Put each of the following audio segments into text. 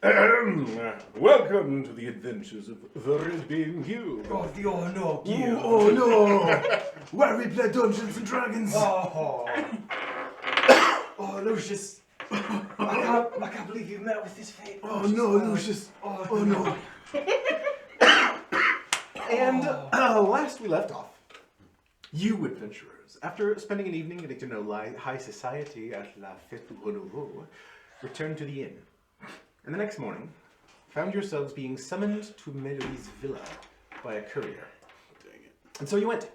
Welcome to the adventures of the Red Bean Guild. Oh, the oh no, Guild. Oh no! Why we play Dungeons and Dragons? Oh, oh, Lucius. I can't believe you met with this fate. Oh no, Lucius. Oh no. And last we left off, you adventurers, after spending an evening getting to know high society at La Fête du Renouveau, returned to the inn. And the next morning, found yourselves being summoned to Melody's villa by a courier. Dang it. And so you went.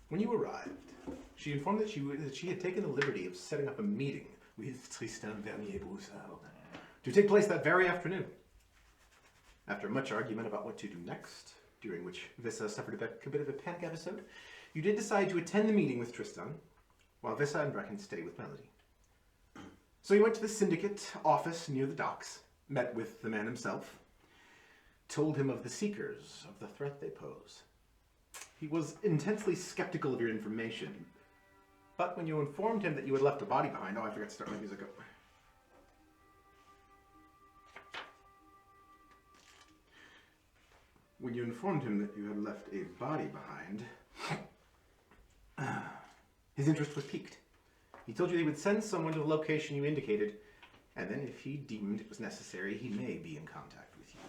When you arrived, she informed that she had taken the liberty of setting up a meeting with Tristan Vernier-Broussard to take place that very afternoon. After much argument about what to do next, during which Vissa suffered a bit of a panic episode, you did decide to attend the meeting with Tristan, while Vissa and Brecken stayed with Melody. So you went to the syndicate office near the docks, met with the man himself, told him of the Seekers, of the threat they pose. He was intensely skeptical of your information, but when you informed him that you had left a body behind... Oh, I forgot to start my music up. When you informed him that you had left a body behind, his interest was piqued. He told you he would send someone to the location you indicated, and then if he deemed it was necessary, he may be in contact with you.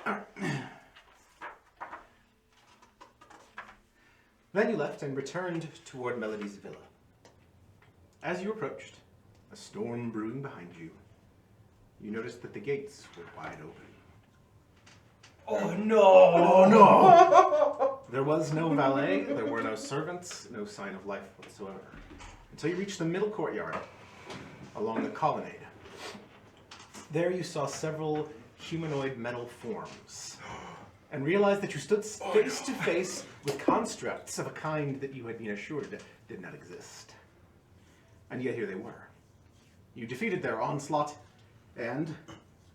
All right. Then you left and returned toward Melody's villa. As you approached, a storm brewing behind you, you noticed that the gates were wide open. Oh no! Oh no! There was no valet, there were no servants, no sign of life whatsoever. Until you reached the middle courtyard, along the colonnade. There you saw several humanoid metal forms, and realized that you stood face to face with constructs of a kind that you had been assured did not exist. And yet here they were. You defeated their onslaught, and,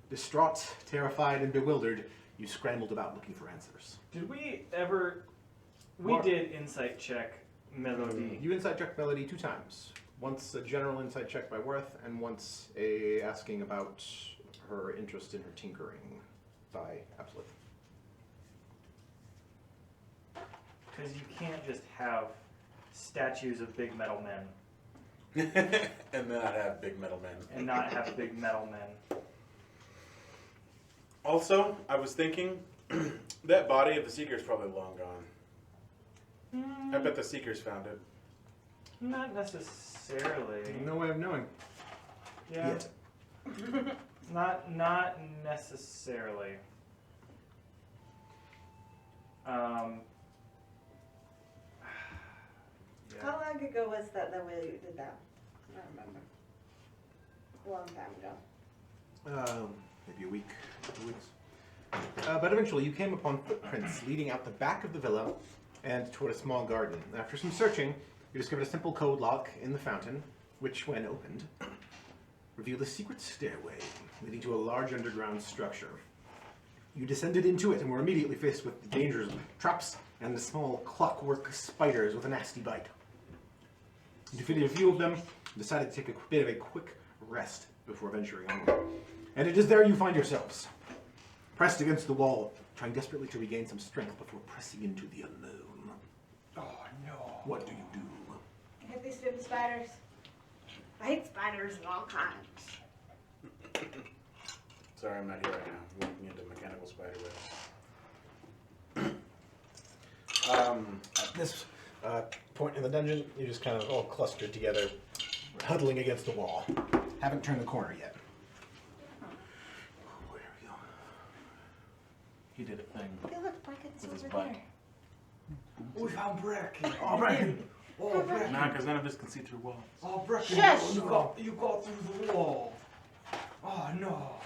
distraught, terrified, and bewildered, you scrambled about looking for answers. Did we ever... We did insight check Melody. You insight checked Melody 2 times. Once a general insight check by Worth, and once asking about her interest in her tinkering by Absolute. Because you can't just have statues of big metal men. And not have big metal men. And not have big metal men. Also, I was thinking, that body of the Seeker is probably long gone. I bet the Seekers found it. Not necessarily. No way of knowing. Yeah. Yet. Not necessarily. How long ago was that we did that? I don't remember. A long time ago. Maybe a week, 2 weeks. But eventually you came upon footprints leading out the back of the villa and toward a small garden. After some searching, you discovered a simple code lock in the fountain, which, when opened, revealed a secret stairway leading to a large underground structure. You descended into it and were immediately faced with the dangers of traps and the small clockwork spiders with a nasty bite. You defeated a few of them and decided to take a bit of a quick rest before venturing onward. And it is there you find yourselves, pressed against the wall, trying desperately to regain some strength before pressing into the unknown. Oh no! What do you do? I hate these stupid spiders. I hate spiders of all kinds. Sorry, I'm not here right now. I'm looking into mechanical spider webs. At this point in the dungeon, you just kind of all clustered together, huddling against the wall. Haven't turned the corner yet. Where are we going? He did a thing. Hey, look, Brecken's With his over butt. there. We found Brecken. Oh, Brecken! Oh, Brecken. Nah, because none of us can see through walls. Oh, Brecken. Shush! You got through the wall. Oh no!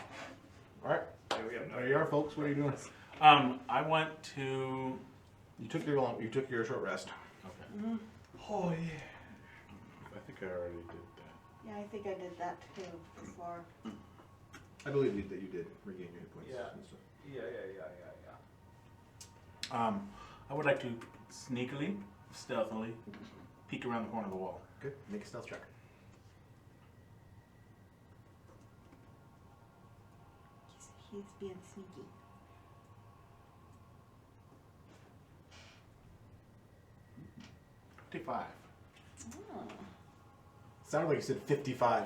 Alright, there you are, folks. What are you doing? I went to... You took your short rest. Okay. Oh yeah. I think I already did that. Yeah, I think I did that too before. I believe that you did regain your hit points. Yeah. And stuff. Yeah. I would like to sneakily, stealthily, peek around the corner of the wall. Good. Make a stealth check. He's being sneaky. $55. Oh. Sounded like you said 55.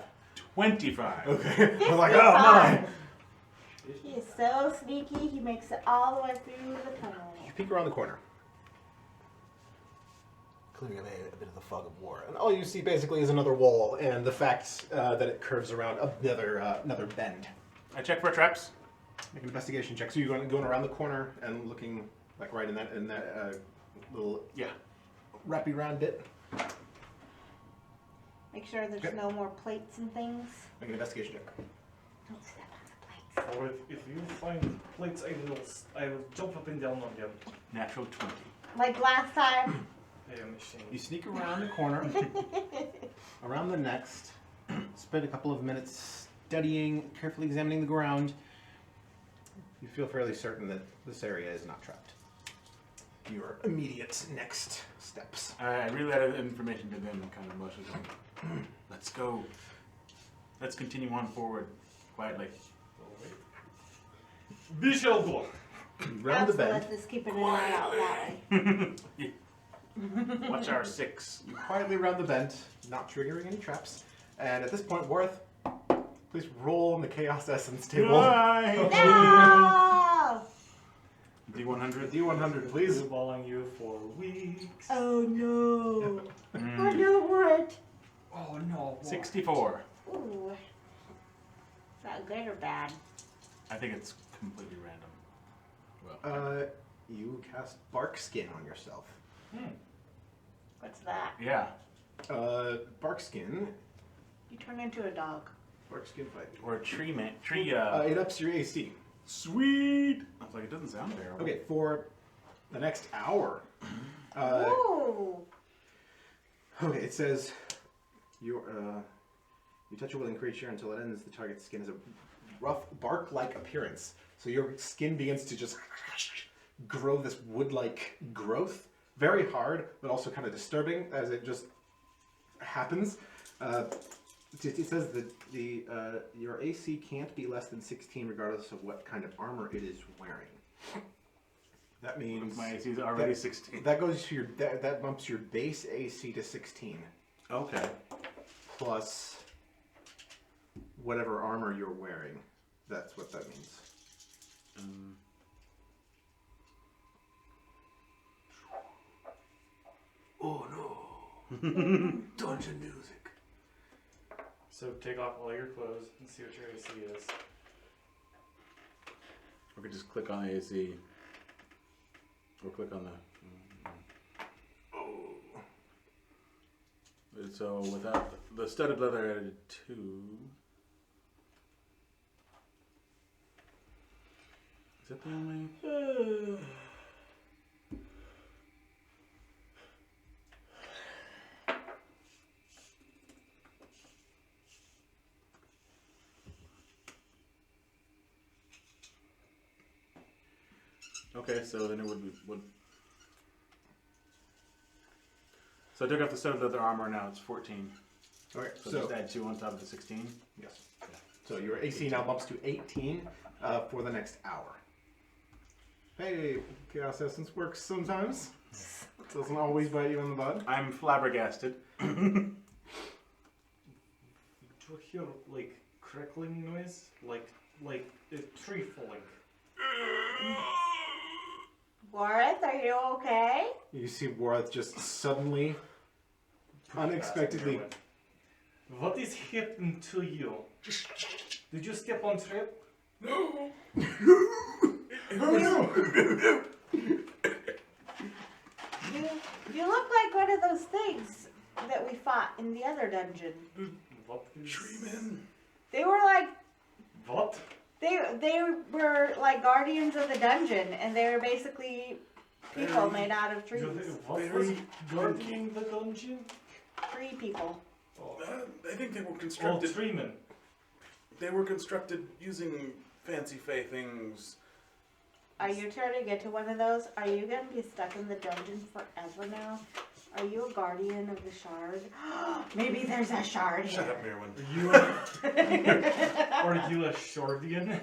25. Okay. I was like, oh my. He is so sneaky, he makes it all the way through the tunnel. You peek around the corner. Clearing away a bit of the fog of war. And all you see basically is another wall and the fact that it curves around another bend. I check for traps. Make an investigation check. So you're going around the corner and looking like right in that little Yeah. wrappy round bit. Make sure there's Okay. no more plates and things. Make an investigation check. Don't step on the plates. Or if you find plates, I will jump up and down on them. Natural 20. Like last time. Machine. You sneak around the corner, around the next, spend a couple of minutes studying, carefully examining the ground. You feel fairly certain that this area is not trapped. Your immediate next steps. I relay that information to them and kind of motion them. Let's go. Let's continue on forward quietly. We shall go. Round the bend. Let's keep an eye out that way. Watch our 6. You quietly round the bend, not triggering any traps. And at this point, Worth, please roll on the Chaos Essence table. No! D100. D100, please. Following you for weeks. Oh no! Oh Mm. no, what? Oh no. ooh.64. Is that good or bad? I think it's completely random. Well, You cast Bark Skin on yourself. What's that? yeah. Bark Skin. You turn into a dog. Bark Skin fight. Or a tree man. Tree. It ups your AC. Sweet. I was like, it doesn't sound terrible. Okay, for the next hour. Ooh! Okay, it says you touch a willing creature until it ends. The target's skin has a rough bark-like appearance. So your skin begins to just grow this wood-like growth. Very hard, but also kind of disturbing as it just happens. It says that your AC can't be less than 16 regardless of what kind of armor it is wearing. That means My AC is already 16. that goes to that bumps your base AC to 16 Okay. plus whatever armor you're wearing. That's what that means. Oh no! Dungeon music. So take off all your clothes and see what your AC is. We could just click on the AC. Or click on the. So without the studded leather added 2. Is that the only? Okay, so then it would. So I took off the studded leather armor. Now it's 14. Okay, So, so just add 2 on top of the 16. yes. So your AC now bumps to 18 for the next hour. Hey, Chaos Essence works sometimes. Doesn't always bite you in the butt. I'm flabbergasted. Do you hear like crackling noise? Like a tree falling. Wareth, are you okay? You see Worth just suddenly, unexpectedly. What is happening to you? Did you step on trap? No. You look like one of those things that we fought in the other dungeon. What is... Treeman. They were like What? they were like guardians of the dungeon, and they were basically people made out of trees. What was guarding the dungeon? Tree people. Oh, I think they were oh constructed. treemen. They were constructed using fancy fey things. Are you trying to get to one of those? Are you gonna be stuck in the dungeon forever now? Are you a guardian of the shard? Maybe there's a shard Shut here. up, Mirwin. Are you a Shordian?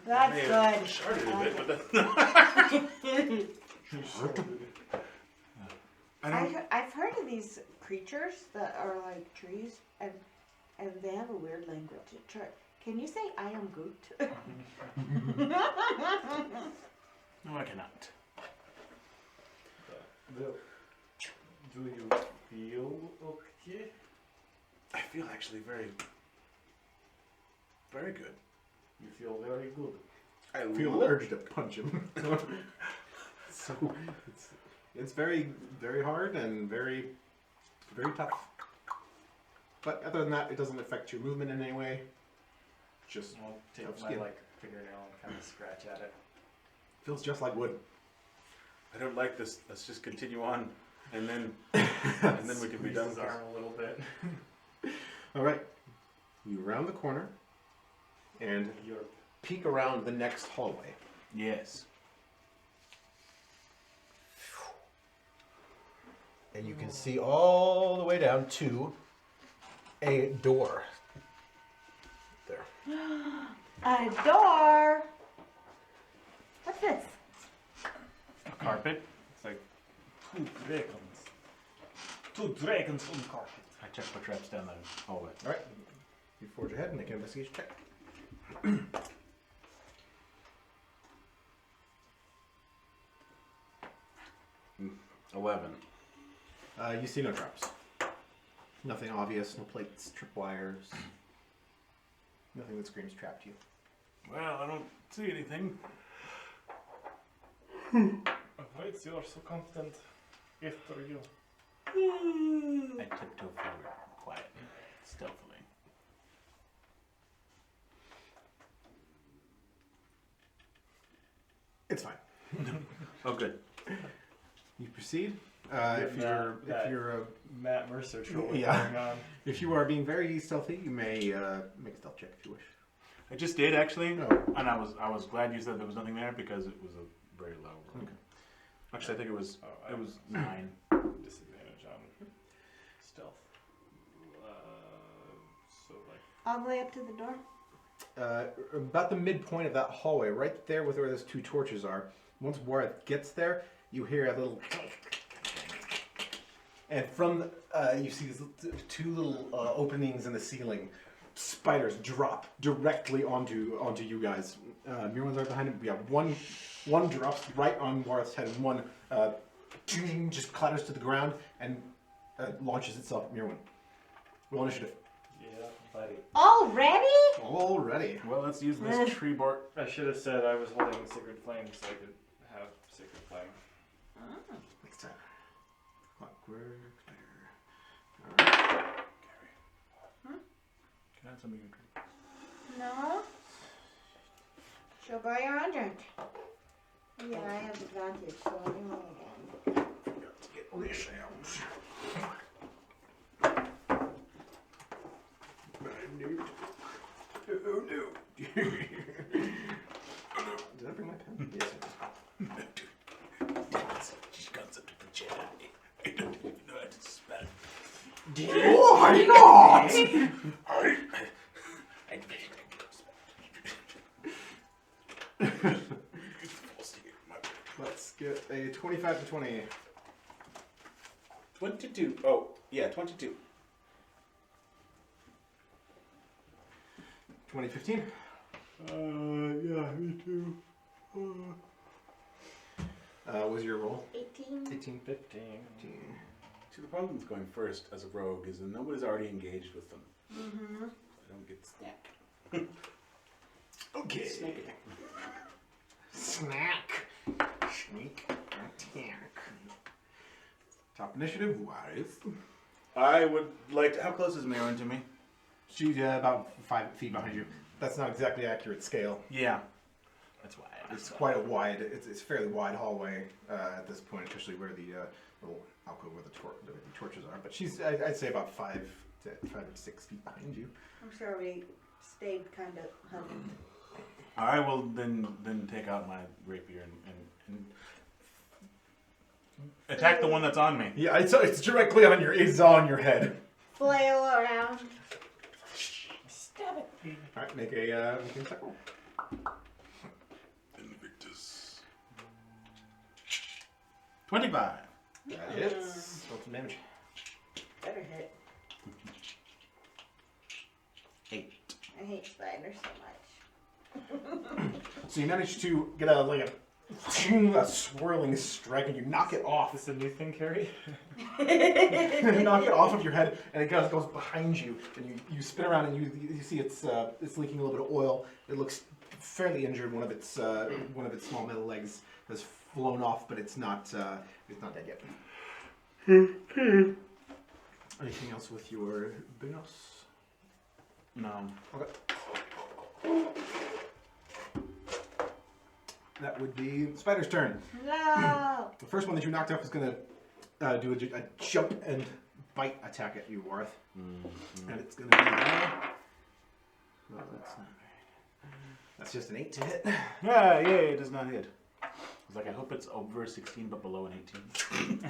That's May good. have sharded a bit, but that's not. I don't. I've heard of these creatures that are like trees, and they have a weird language. Can you say "I am Groot"? No, I cannot. Do you feel okay? I feel actually very, very good. You feel very good. I feel the love urge to punch him. So it's very, very hard and very, very tough. But other than that, it doesn't affect your movement in any way. Just I'll take tough my skin. fingernail and kind of scratch at it. Feels just like wood. I don't like this. Let's just continue on, and then we can be Squeeze done. his arm a little bit. All right, you round the corner and You're peek around the next hallway. Yes. And you can see all the way down to a door. There. A door. What's this? a carpet. It's like two dragons on carpet. I checked for traps down the hallway. All right. You forge ahead and make an investigation check. 11. You see no traps. Nothing obvious. No plates, tripwires. Nothing that screams trap to you. Well, I don't see anything. Why you are so confident after you? I tiptoe forward quietly, stealthily. It's fine. Oh, good. You proceed. Give If you're Matt Mercer show what's Yeah. going on. if you are being very stealthy, you may make a stealth check if you wish. I just did actually, No. and I was glad you said there was nothing there because it was a very low roll. Okay. Actually, I think it was Oh, it was 9. Disadvantage on stealth. So like All the way up to the door. About the midpoint of that hallway, right there with where those two torches are. Once Wareth gets there, you hear a little, and from you see these two little openings in the ceiling. Spiders drop directly onto you guys. Mirwan's right behind him. We have one drops right on Wareth's head, and one just clatters to the ground and launches itself at Mirwan. Roll initiative. yeah, buddy. Already? Already. Well, let's use this tree bark. I should have said I was holding Sacred Flame so I could have Sacred Flame. Next time. Clockwork spider. Alright. Can I have something to drink? No. She'll buy your 100. Yeah, I have advantage, so I roll again. Forgot to get this out. Oh no. Did I bring my pen? Yes, I did. She's concept of the Jedi. I don't even know how to spell. Why not? I Let's get a 25 to 20. 22. Oh, yeah, 22. 2015. Yeah, me too. Was your roll? 18. 18. 15. See, the problem with going first as a rogue is that nobody's already engaged with them. Mm-hmm. I don't get snack. Okay. Snack. Sneak attack. Top initiative, Wareth. I would like to. How close is Mirren to me? She's about 5 feet behind you. That's not exactly accurate scale. Yeah. That's why I It's asked. quite a wide, it's fairly wide hallway at this point, especially where the little alcove where the torches are. But she's, I'd say about 5 to 6 feet behind you. I'm sure we stayed kind of huddled. I will then take out my rapier and Attack the one that's on me. Yeah, it's directly on your head. Flail around. Stab it. All right, make a attack roll. Invictus. 25. That hits. Roll some damage. Better hit. 8. I hate spiders so much. So you manage to get a swirling strike, and you knock it off. Is this a new thing, Carrie? You knock it off of your head, and it goes behind you, and you spin around, and you see it's leaking a little bit of oil. It looks fairly injured. One of its small metal legs has flown off, but it's not dead yet. Anything else with your Bunos? No. Okay. That would be the spider's turn. No! The first one that you knocked off is going to do a jump and bite attack at you, Warth. And it's going to be... well, that's just an 8 to hit. Yeah, it does not hit. It's like, I hope it's over a 16 but below an 18.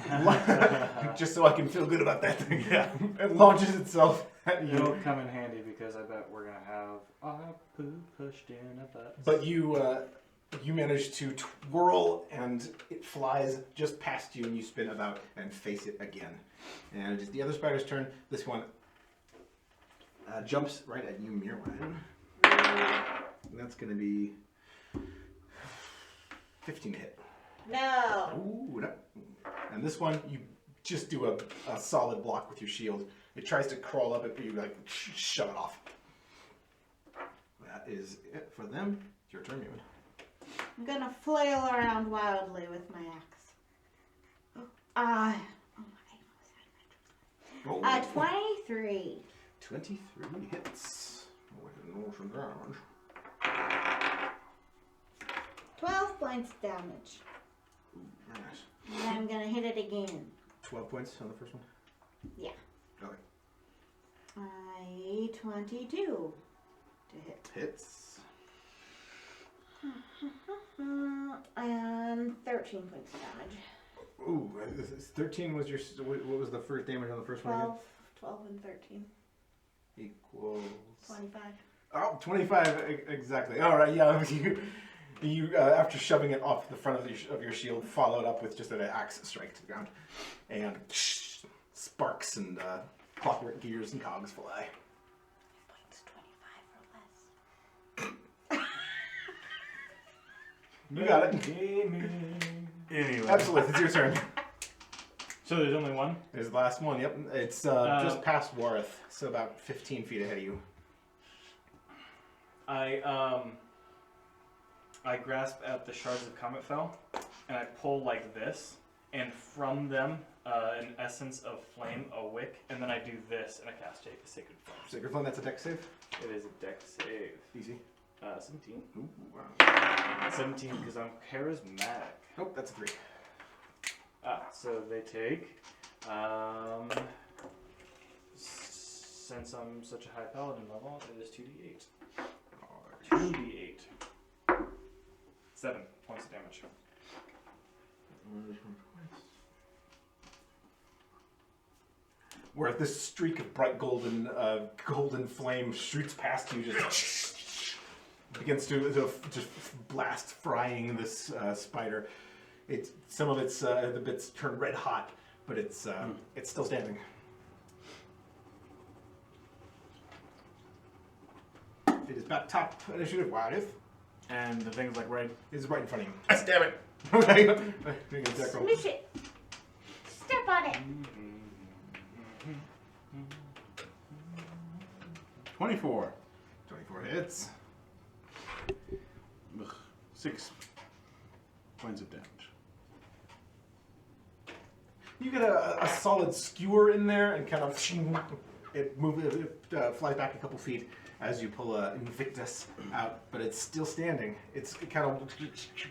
Just so I can feel good about that thing. Yeah. It launches itself at you. It'll come in handy because I bet we're gonna have our poo pushed in a butt. But you manage to twirl, and it flies just past you, and you spin about and face it again. And it is the other spider's turn. This one jumps right at you, Mirwine. And that's going to be 15 to hit. No! Ooh, no. And this one, you just do a solid block with your shield. It tries to crawl up it, but you shove it off. That is it for them. It's your turn, Ewan. I'm gonna flail around wildly with my axe. Oh my god. 23. 23 hits. With an awesome damage. 12 points damage. Ooh, very nice. And I'm gonna hit it again. 12 points on the first one? Yeah. Okay. 22 to hit. Hits. And 13 points damage. Ooh, 13 was your... What was the first damage on the first one again? 12 and 13. Equals... 25. Oh, 25, exactly. All right, yeah. You after shoving it off the front of your shield, followed up with just an axe strike to the ground. And sparks and clockwork gears and cogs fly. Points 25 or less. You got it. Anyway. Absolutely, it's your turn. So there's only one? There's the last one, yep. It's just past Warth, so about 15 feet ahead of you. I grasp at the shards of Comet Fell, and I pull like this, and from them, an essence of flame, a wick, and then I do this, and I cast Sacred Flame. Sacred Flame, that's a dex save. It is a dex save. Easy. 17. Ooh, wow. 17 because I'm charismatic. Nope, that's a 3. So they take, since I'm such a high paladin level, it is 2d8. 2d8. 7 points of damage. Where this streak of bright golden flame shoots past you, just begins to just blast, frying this spider. Some of its the bits turn red hot, but it's still standing. It is back top initiative. Wyeth And the thing's like right... is right in front of you. Damn it! Okay. Make an attack roll. Smush it. Step on it. 24. 24 hits. Ugh. 6 points of damage. You get a solid skewer in there, and kind of it flies back a couple feet as you pull a Invictus out, but it's still standing. It kind of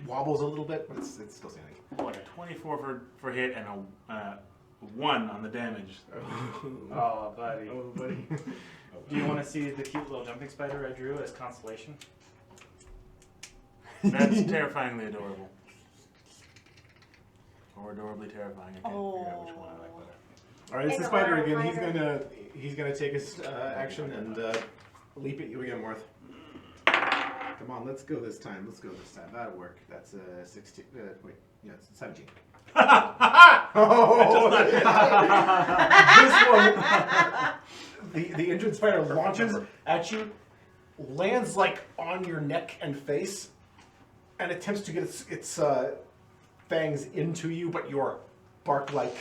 wobbles a little bit, but it's still standing. Like a 24 for hit and a 1 on the damage. Oh, buddy. Oh, buddy. Do you want to see the cute little jumping spider I drew as Constellation? That's terrifyingly adorable. Or adorably terrifying. I can't figure out which one I like better. All right, it's Take the a spider wild again. He's gonna take his action and leap at you again, Worth. Come on, let's go this time. That'll work. That's 16. Wait, yeah, it's 17. Oh! This one, the injured spider launches at you, lands like on your neck and face, and attempts to get its fangs into you, but your bark-like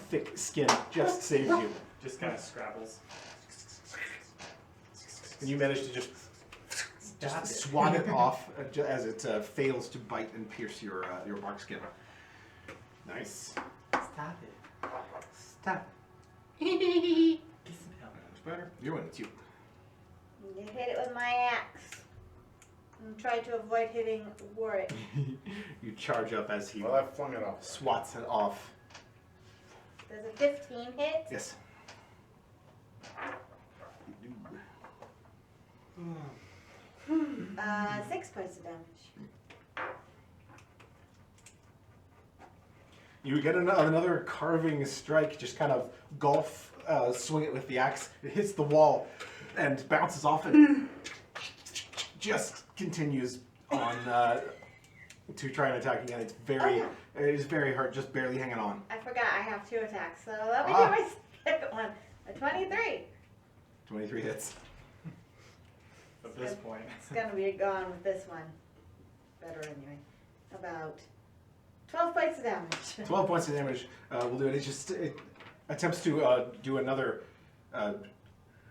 thick skin just saves you, Just kind of scrabbles. and you manage to just swat it off as it fails to bite and pierce your bark skin. Nice. Stop it. Stop. Spider, you're winning. It's you. You hit it with my axe. And try to avoid hitting Warwick. You charge up as he Well, I flung it off. swats it off. Does a 15 hit? Yes. 6 points of damage. You get another carving strike, just kind of golf swing it with the axe. It hits the wall and bounces off and just continues on to try and attack again. It is very hard, just barely hanging on. I forgot I have 2 attacks, so let me Ah. do my second one. A 23. 23 hits. At this point. It's gonna be gone with this one. Better anyway. About 12 points of damage. 12 points of damage will do it. It attempts to do another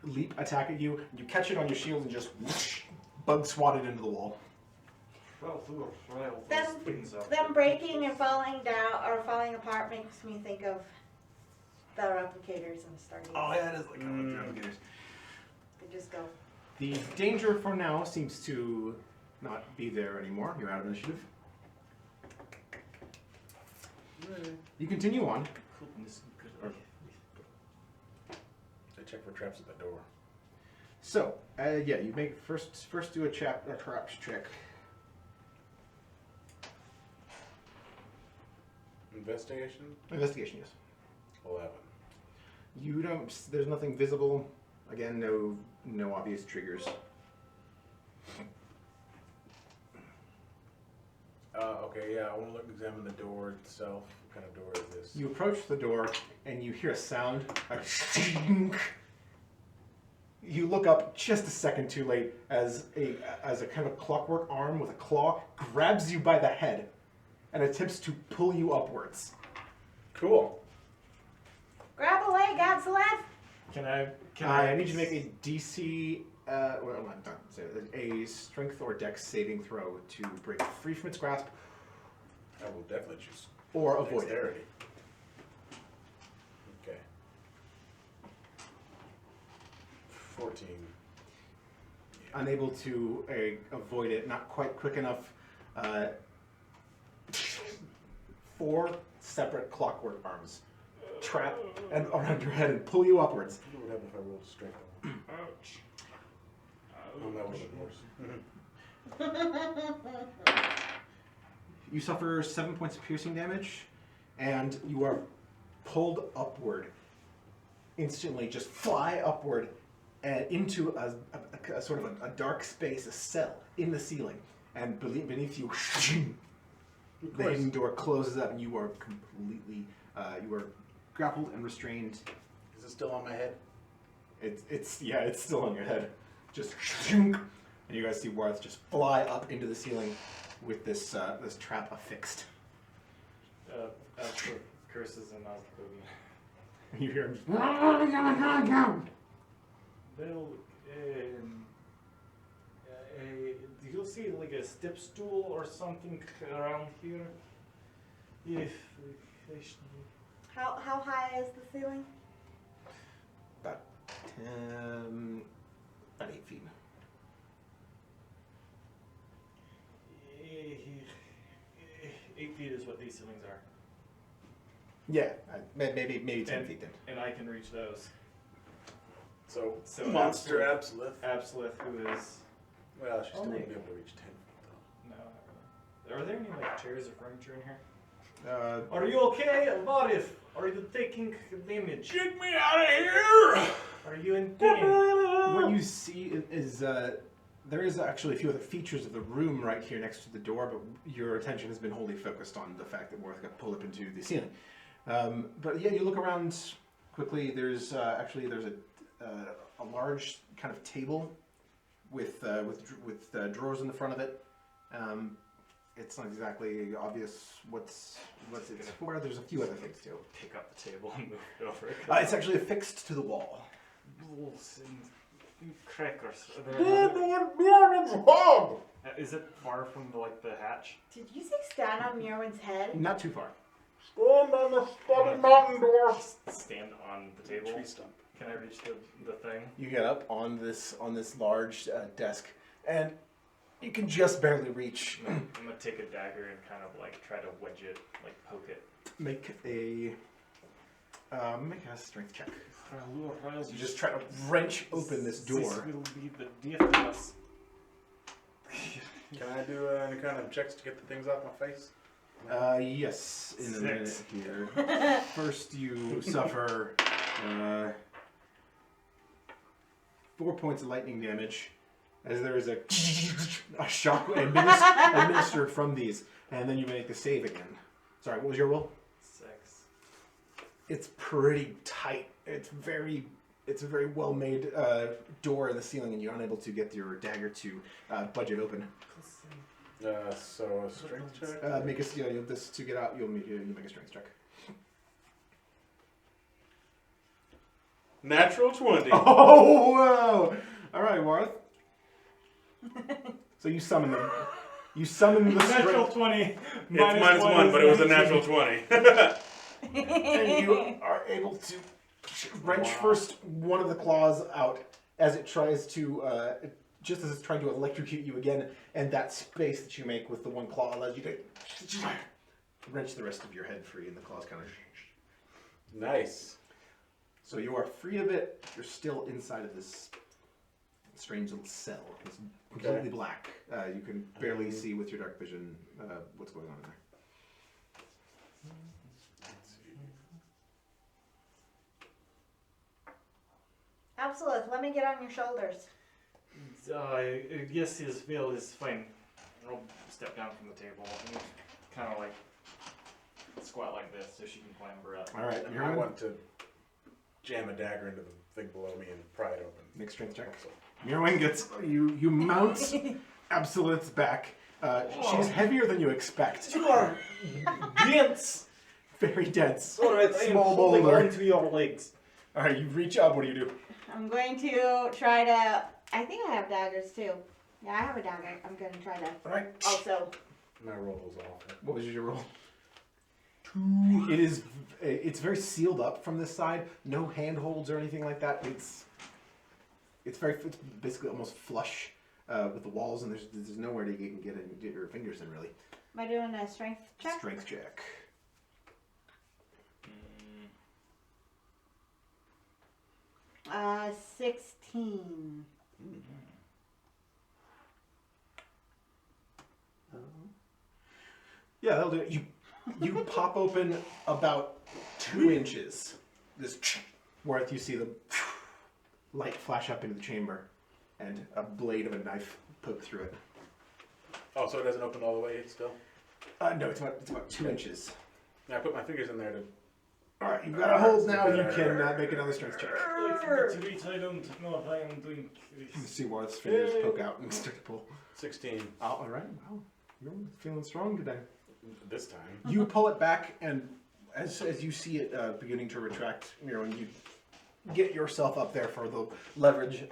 leap attack at you. You catch it on your shield and just whoosh, bug swat it into the wall. Them breaking and falling down or falling apart makes me think of the replicators and Stargate. Oh yeah, it is like replicators. They just go. The danger for now seems to not be there anymore. You're out of initiative. You continue on. I check for traps at the door. So, yeah, you make first do a traps check. Investigation? Investigation, yes. 11. You don't. There's nothing visible. Again, no obvious triggers. Okay, yeah, I want to examine the door itself. What kind of door is this? You approach the door and you hear a sound. A stink. You look up just a second too late as a kind of clockwork arm with a claw grabs you by the head and attempts to pull you upwards. Cool. Grab away, Gabsaleth! I need you to make a DC, a strength or dex saving throw to break free from its grasp I will definitely choose or avoid it. dexterity. Okay. 14. Unable to avoid it, not quite quick enough. 4 separate clockwork arms trap and around your head and pull you upwards. What would happen if I rolled strength on it? Ouch. Oh, that would have been worse. You suffer 7 points of piercing damage, and you are pulled upward. Instantly, just fly upward and into a sort of a dark space, a cell in the ceiling. And beneath you, the hidden door closes up, and you are completely, you are grappled and restrained. Is it still on my head? It's still on your head. Just and you guys see Warth just fly up into the ceiling with this this trap affixed. As for curses and Nazgul. You hear him. Well, you'll see like a step stool or something around here. If How high is the ceiling? About 8 feet. Eight feet is what these ceilings are, Yeah, maybe 10 And- feet then. and I can reach those. So Monster Absolute. Absolith, who is Well, she still Only- wouldn't be able to reach 10 feet no, not really. Are there any like chairs or furniture in here? Are you okay, Varith? Are you taking damage? Get me out of here! Are you in pain? What you see is there is actually a few other features of the room right here next to the door, but your attention has been wholly focused on the fact that Warth got pulled up into the ceiling. But yeah, you look around quickly. There's a large kind of table with drawers in the front of it. It's not exactly obvious what's it's for. There's a few other things too. Pick up the table and move it over. It's actually affixed to the wall. Rules and crackers. Is it far from the hatch? Did you say stand on Merwin's head? Not too far. Stand on the stubby mountain door. Stand on the table. Tree stump. Can I reach the thing? You get up on this large desk, and you can just barely reach. I'm gonna take a dagger and kind of like try to wedge it, like poke it. Make a strength check. You just try to wrench open this door. This will be the death of us. Can I do any kind of checks to get the things off my face? Yes, in a minute 6. here. First, you suffer 4 points of lightning damage, as there is a shock administered from these, and then you make the save again. Sorry, what was your roll? 6. It's pretty tight. It's a very well made door in the ceiling, and you're unable to get your dagger to budge it open. So a strength check? Make this to get out. You make a strength check. Natural 20. Oh, whoa! All right, Warth. So you summon them. You summon the Natural strength, 20. It's minus 1, but it was a natural 20. and you are able to wrench first one of the claws out as it tries to, just as it's trying to electrocute you again, and that space that you make with the one claw allows you to wrench the rest of your head free, and the claws kind of. Nice. So you are free of it. You're still inside of this strange little cell. It's completely black. You can barely see with your dark vision what's going on in there. Absolute, let me get on your shoulders. Yes, his will is fine. I'll step down from the table and kind of like squat like this so she can clamber up. All right, I want to jam a dagger into the thing below me and pry it open. Make strength check. Mirwin gets you mount Absolute's back. She's heavier than you expect. You are dense. Very dense. All right, Small holding boulder. onto your legs. All right, you reach up. What do you do? I'm going to try to. I think I have daggers too. Yeah, I have a dagger. I'm going to try to All right. also. My roll was off. What was your roll? It's very sealed up from this side. No handholds or anything like that. It's basically almost flush with the walls, and there's nowhere to get your fingers in really. Am I doing a strength check? Strength check. 16. Yeah, that'll do it. You pop open about 2 inches. This Worth, you see the light flash up into the chamber, and a blade of a knife poke through it. Oh, so it doesn't open all the way still? No, it's about 2 inches. Yeah, I put my fingers in there to... All right, you've got a hold now. You can make another strength check. I don't know if I am doing You this. see Worth's fingers poke out and start to pull. 16 All right, wow, you're feeling strong today. this time. You pull it back, and as you see it beginning to retract, Mirwin, you get yourself up there for the leverage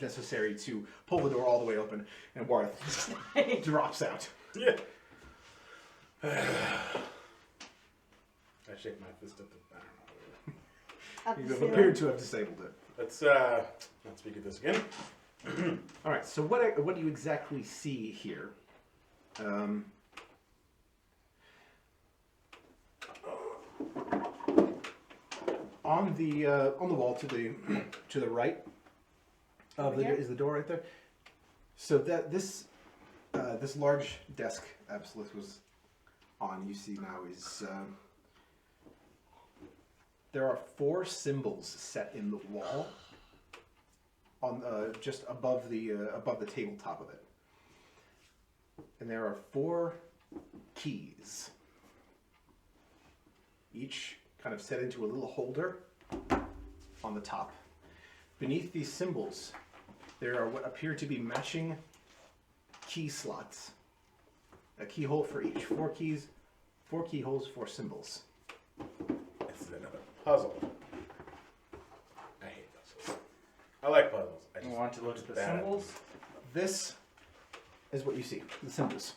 necessary to pull the door all the way open, and Worth drops out. Yeah. I shake my fist at the... I don't know. Up the You have ceiling. appeared to have disabled it. Let's not speak of this again. All right. So what do you exactly see here? On the wall to the right of Over here? is the door right there. So that this large desk Absolute was on, you see now is there are 4 symbols set in the wall on just above the tabletop of it, and there are 4 keys, each kind of set into a little holder on the top. Beneath these symbols, there are what appear to be matching key slots. A keyhole for each. 4 keys, 4 keyholes, 4 symbols. This is another puzzle. I hate puzzles. I like puzzles. I I just want to look at the bad at symbols. This is what you see, the symbols.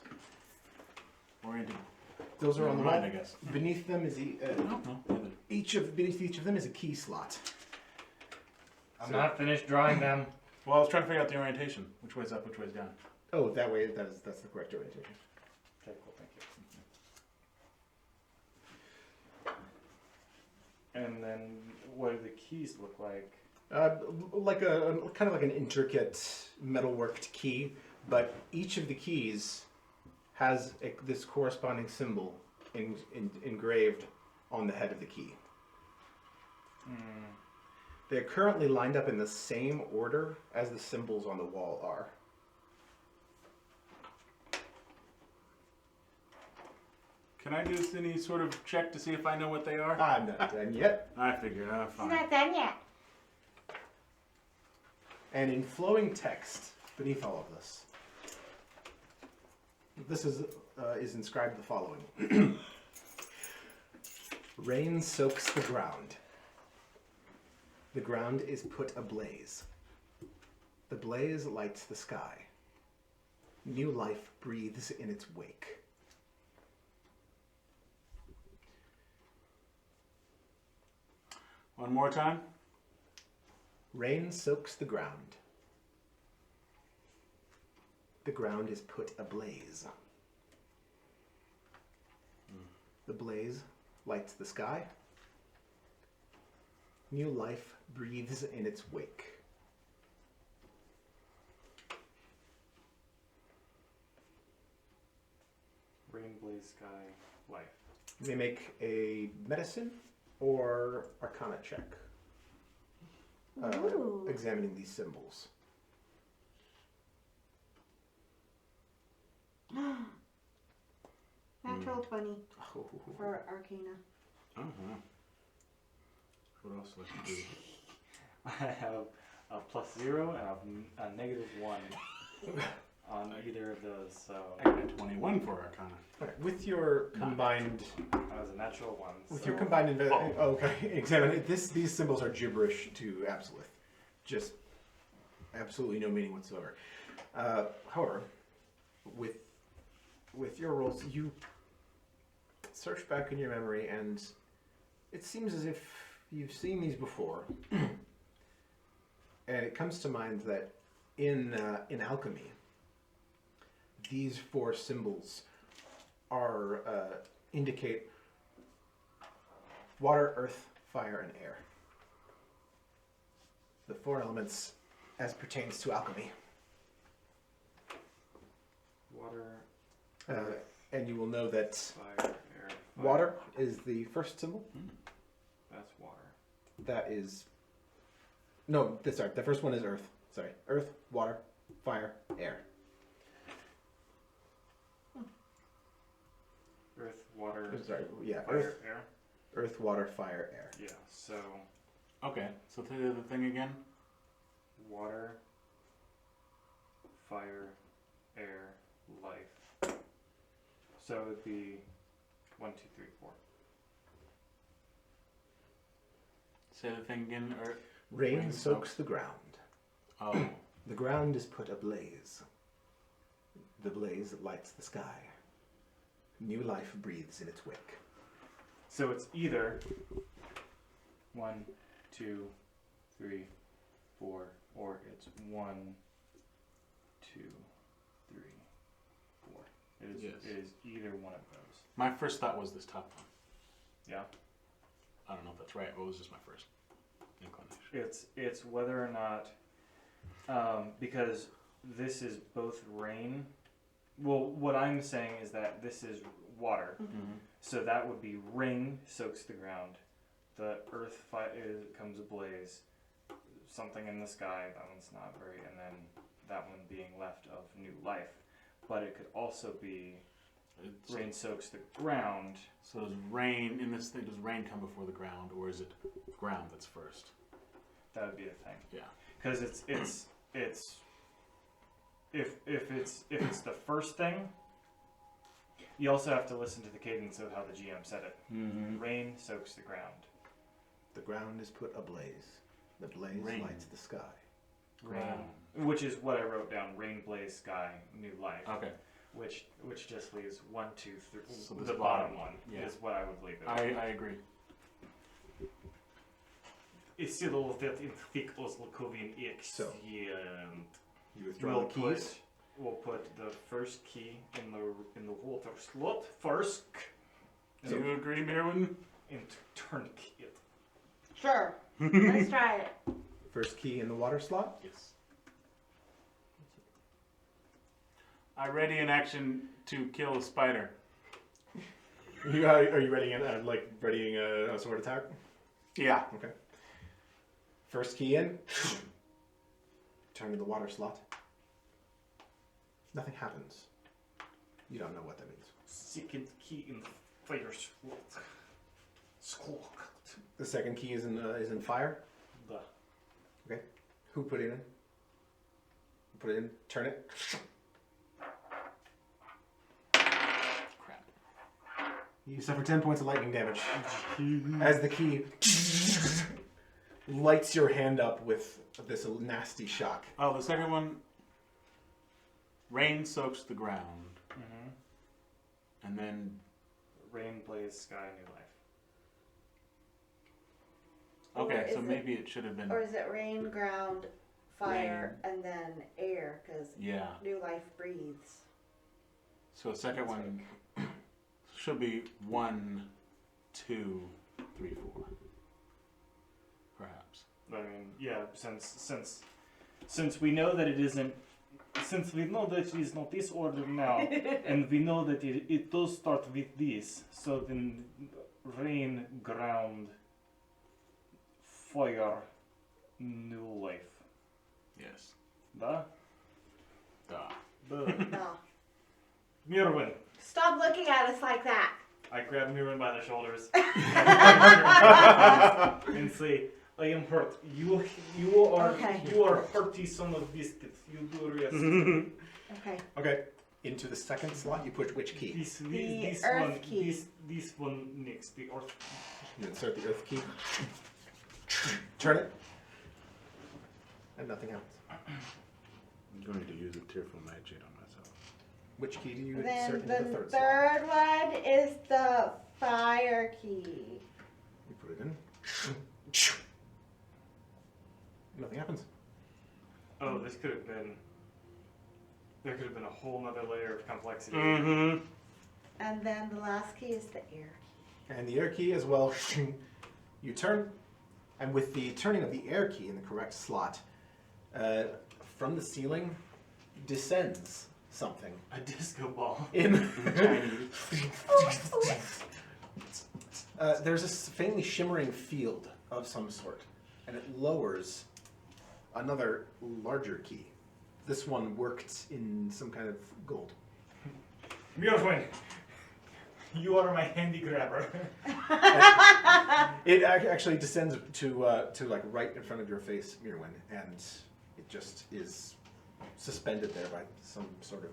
oriented. Those are on the wall. Right, I guess. Beneath them is No, beneath each of them is a key slot. I'm not finished drawing them. Well, I was trying to figure out the orientation. Which way's up, which way's down. Oh, that way, that's the correct orientation. Okay, cool, thank you. And then what do the keys look like? Like a kind of like an intricate metalworked key, but each of the keys has this corresponding symbol engraved on the head of the key. They're currently lined up in the same order as the symbols on the wall are. Can I do any sort of check to see if I know what they are? I'm not done yet. I figured. It's Fine. not done yet. And in flowing text beneath all of this is inscribed the following. Rain soaks the ground. The ground is put ablaze. The blaze lights the sky. New life breathes in its wake. One more time. Rain soaks the ground. The ground is put ablaze. The blaze lights the sky. New life breathes in its wake. Rain, blaze, sky, life. You may make a medicine or arcana check. Ooh. Examining these symbols. Natural 20 Oh, for Arcana. Uh-huh. What else do I do? I have a +0 and a -1 on either of those, so I got a 21 for Arcana. Alright, with your combined that was a natural 1. With so your combined okay, examine it. These symbols are gibberish to Absolute, just absolutely no meaning whatsoever. However, with your rolls, you search back in your memory, and it seems as if you've seen these before. And it comes to mind that in alchemy, these 4 symbols are indicate water, earth, fire, and air. The 4 elements as pertains to alchemy. water, And you will know that fire, air. Fire. water is the first symbol. That's water. That is... No, sorry, the first one is earth. Sorry, earth, water, fire, air. Earth, water, Sorry, yeah, fire, earth, air. earth, water, fire, air. Yeah, so Okay, so the thing again. water, fire, air, life. So it would be 1, 2, 3, 4. Say the thing again. Or Rain soaks the ground. oh, The ground is put ablaze. The blaze lights the sky. New life breathes in its wake. So it's either 1, 2, 3, 4, or it's 1, 2, 3, 4. It is, Yes. it is either one of those. my first thought was this top one. Yeah. I don't know if that's right, but it was just my first inclination. It's whether or not, because this is both rain. Well, what I'm saying is that this is water. Mhm. So that would be rain soaks the ground, the earth comes ablaze, something in the sky, that one's not very, and then that one being left of new life. But it could also be rain soaks the ground. So does rain in this thing? Does rain come before the ground, or is it ground that's first? That would be a thing. Yeah. Because it's if it's the first thing, you also have to listen to the cadence of how the GM said it. Mm-hmm. Rain soaks the ground. The ground is put ablaze. The blaze Rain. lights the sky. Rain, which is what I wrote down. Rain, blaze, sky, new life. Okay. Which just leaves 1, 2, 3. So The this bottom bottom, one yeah. is what I would leave it. I agree. It's still that in thick Oslokovian So, excellent. You withdraw the keys. We'll put the first key in the water slot first. Do you agree, Mirwin? Into tourniquet it. Sure. Let's try it. First key in the water slot. Yes. I ready in action to kill a spider. Are you readying readying a sword attack? Yeah. Okay. First key in. Turn to the water slot. Nothing happens. You don't know what that means. Second key in the fire slot. Squawk. The second key is in fire. The Okay. Who put it in? Put it in. Turn it. Crap. You suffer 10 points of lightning damage as the key lights your hand up with this nasty shock. Oh, the second one. Rain soaks the ground, and then rain, blaze, sky, new life. okay, Or so is maybe it should have been. Or is it rain, ground, fire, and then air? Because Yeah. new life breathes. So the second one should be 1, 2, 3, 4. Perhaps. I mean, yeah, since we know that it isn't, since we know that it is not this order now, and we know that it does start with this, so then rain, ground, fire, new life. Yes. Da? Duh. No. Mirwin. Stop looking at us like that. I grab Mirwin by the shoulders and say, I am hurt. You are Okay. hurty son of biscuits. You do rest. Okay. Okay. Into the second slot, you put which key? This earth one, key. this one next, the earth. You insert the earth key. Turn it. And nothing happens. I'm going to use a tearful nightshade on myself. Which key do you Then insert into the the third slot? third one is the fire key. You put it in. Nothing happens. Oh, this could have been. There could have been a whole nother layer of complexity. Mm-hmm. And then the last key is the air key. And the air key as well. You turn, and with the turning of the air key in the correct slot, from the ceiling descends something. A disco ball. In there's a faintly shimmering field of some sort, and it lowers another larger key. This one worked in some kind of gold. Mirwin, you are my handy grabber. It actually descends to like right in front of your face, Mirwin, and it just is suspended there by some sort of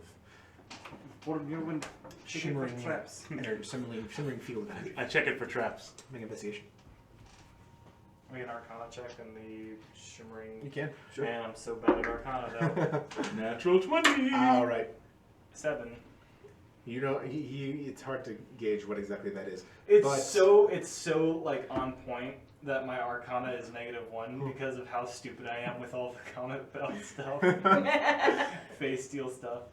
For Mirwin, shimmering traps. energy, shimmering field of energy. I check it for traps. Make an investigation. Make an Arcana check and the shimmering. You can. Sure. Man, I'm so bad at Arcana though. Natural 20. All right. 7. You know, it's hard to gauge what exactly that is. It's But- so like on point that my Arcana is -1 because of how stupid I am with all the comet bell stuff, face steel stuff.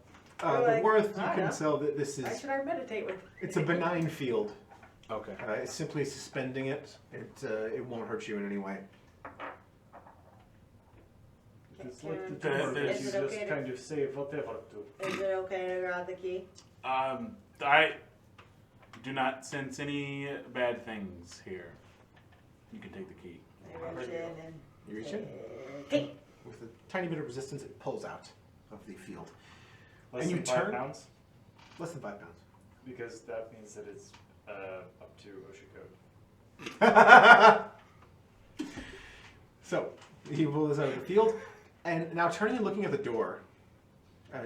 You're The like, worth you I can know. tell that this Why is should I meditate with? it's a benign field. Okay. It's simply suspending it. It won't hurt you in any way. It's like the Is door that it you okay just to- kind of say whatever to. Is it okay to grab the key? I Do not sense any bad things here. You can take the key. I reach in and You reach in. hey, With a tiny bit of resistance, it pulls out of the field. Less And than you 5 turn- pounds, Less than 5 pounds. because that means that it's up to OSHA code. So, he pulls out of the field, and now turning and looking at the door,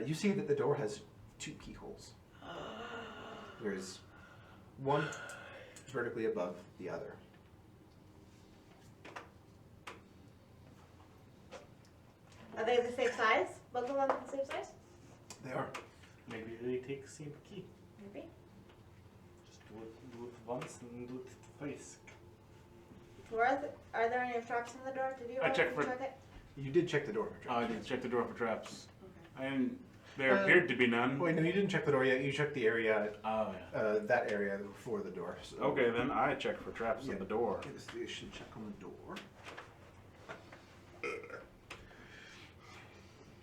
you see that the door has 2 keyholes. There's one vertically above the other. are they the same size? Both of them the same size? They are. Maybe they take the same key. Maybe. Just do it once and do it twice. Are there any traps in the door? Did you I checked already for- check it? You did check the door. I did check the door for traps. Okay. And there appeared to be none. Wait, no, you didn't check the door yet. You checked the area, Oh, yeah. that area before the door. So Okay, then I checked for traps Yeah. on the door. Investigation check on the door.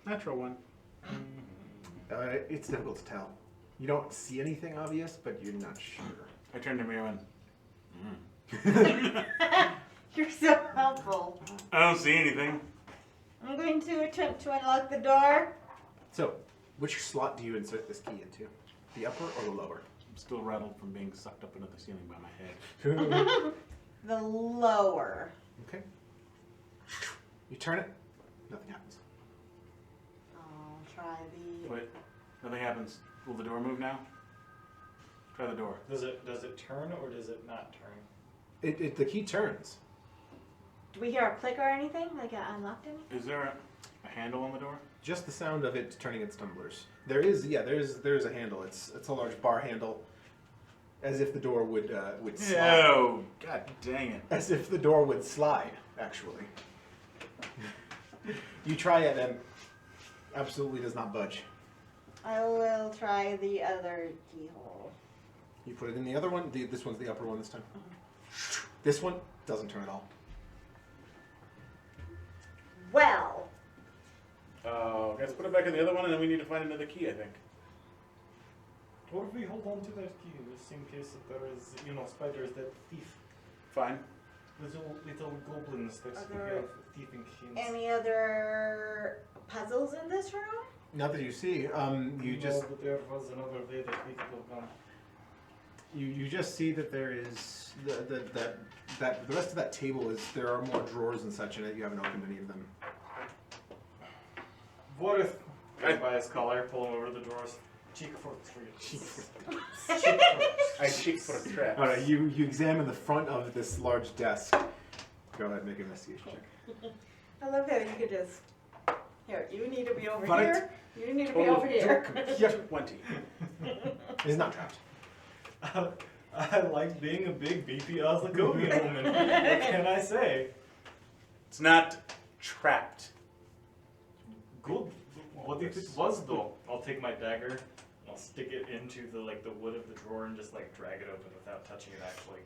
Natural one. It's difficult to tell. You don't see anything obvious, but you're not sure. I turned to me and went, You're so helpful. I don't see anything. I'm going to attempt to unlock the door. So, which slot do you insert this key into? The upper or the lower? I'm still rattled from being sucked up into the ceiling by my head. The lower. Okay. You turn it. Nothing happens. I'll try the. Wait, nothing happens. Will the door move now? Try the door. Does it turn or does it not turn? The key turns. Do we hear a click or anything? Like it unlocked anything? Is there a handle on the door? Just the sound of it turning its tumblers. There's a handle. It's a large bar handle, as if the door would slide. Oh, god dang it. As if the door would slide, actually. You try it and absolutely does not budge. I will try the other keyhole. You put it in the other one. This one's the upper one this time. This one doesn't turn at all. Well, Let's put it back in the other one and then we need to find another key, I think. Or if we hold on to that key, just in case that there is, spiders that thief. Fine. Little goblins that Are have there thieving hands. any other puzzles in this room? Not that you see. You just But there was another way that we could have gone. you just see that there is that the rest of that table is there are more drawers and such in it. You haven't opened any of them. What if by his collar, pull him over the drawers? Cheek for treats. I cheat for a trap. All right, you examine the front of this large desk. Go ahead, make an investigation check. I love how you could just. Here, you need to be over But here. You need to be Total over here. Yeah, 20. it's not trapped. I like being a big, beefy Oslogovian woman. What can I say? It's not trapped. Good. What if it was though? I'll take my dagger and I'll stick it into the wood of the drawer and just drag it open without touching it actually.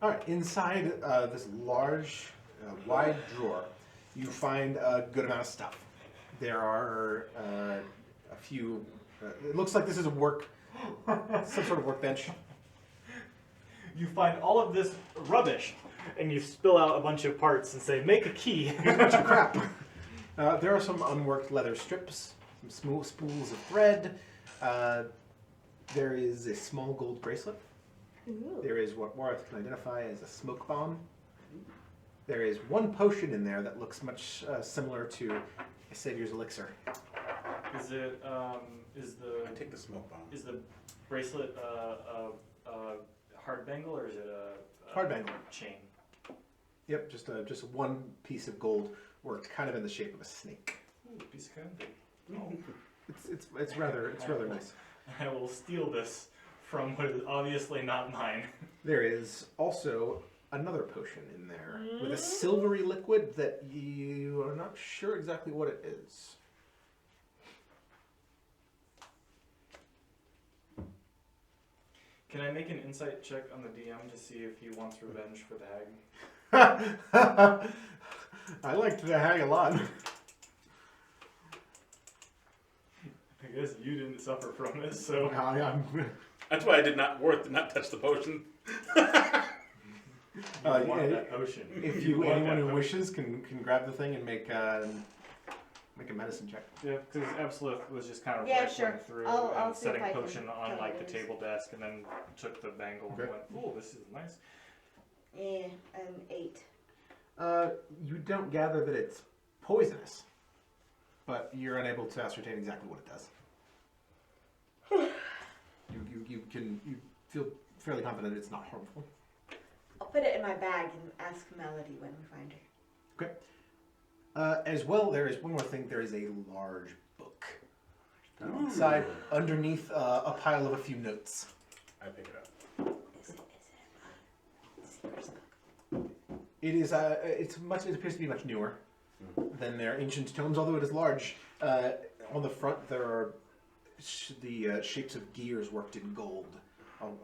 All right, inside this large, wide drawer, you find a good amount of stuff. There are a few. It looks like this is some sort of workbench. You find all of this rubbish and you spill out a bunch of parts and say, make a key. Here's a bunch of crap. There are some unworked leather strips, some spools of thread. There is a small gold bracelet. Ooh. There is what Wareth can identify as a smoke bomb. There is one potion in there that looks much similar to a Savior's elixir. Is it, I take the smoke bomb. is the bracelet hard bangle or is it a Hard bangle. chain? Yep, just one piece of gold worked kind of in the shape of a snake. Ooh, piece of candy. It's rather nice. I will steal this from what is obviously not mine. There is also another potion in there with a silvery liquid that you are not sure exactly what it is. Can I make an insight check on the DM to see if he wants revenge for the hag? I liked the hag a lot. I guess you didn't suffer from this, so. That's why I did not touch the potion. You want yeah, that potion. If You want anyone that who potion. wishes can grab the thing and make a medicine check. Yeah, because Absolute was just kind of Yeah, rifling sure. through I'll and see if setting I can potion tell on what like it the is. table desk, and then took the bangle Okay. and went, "Oh, this is nice." Yeah, an 8. You don't gather that it's poisonous, but you're unable to ascertain exactly what it does. You feel fairly confident it's not harmful. I'll put it in my bag and ask Melody when we find her. Okay. As well, there is one more thing. There is a large book inside, underneath a pile of a few notes. I pick it up. Is it Seeker's book? It is. It appears to be much newer than their ancient tomes, although it is large. On the front, there are the shapes of gears worked in gold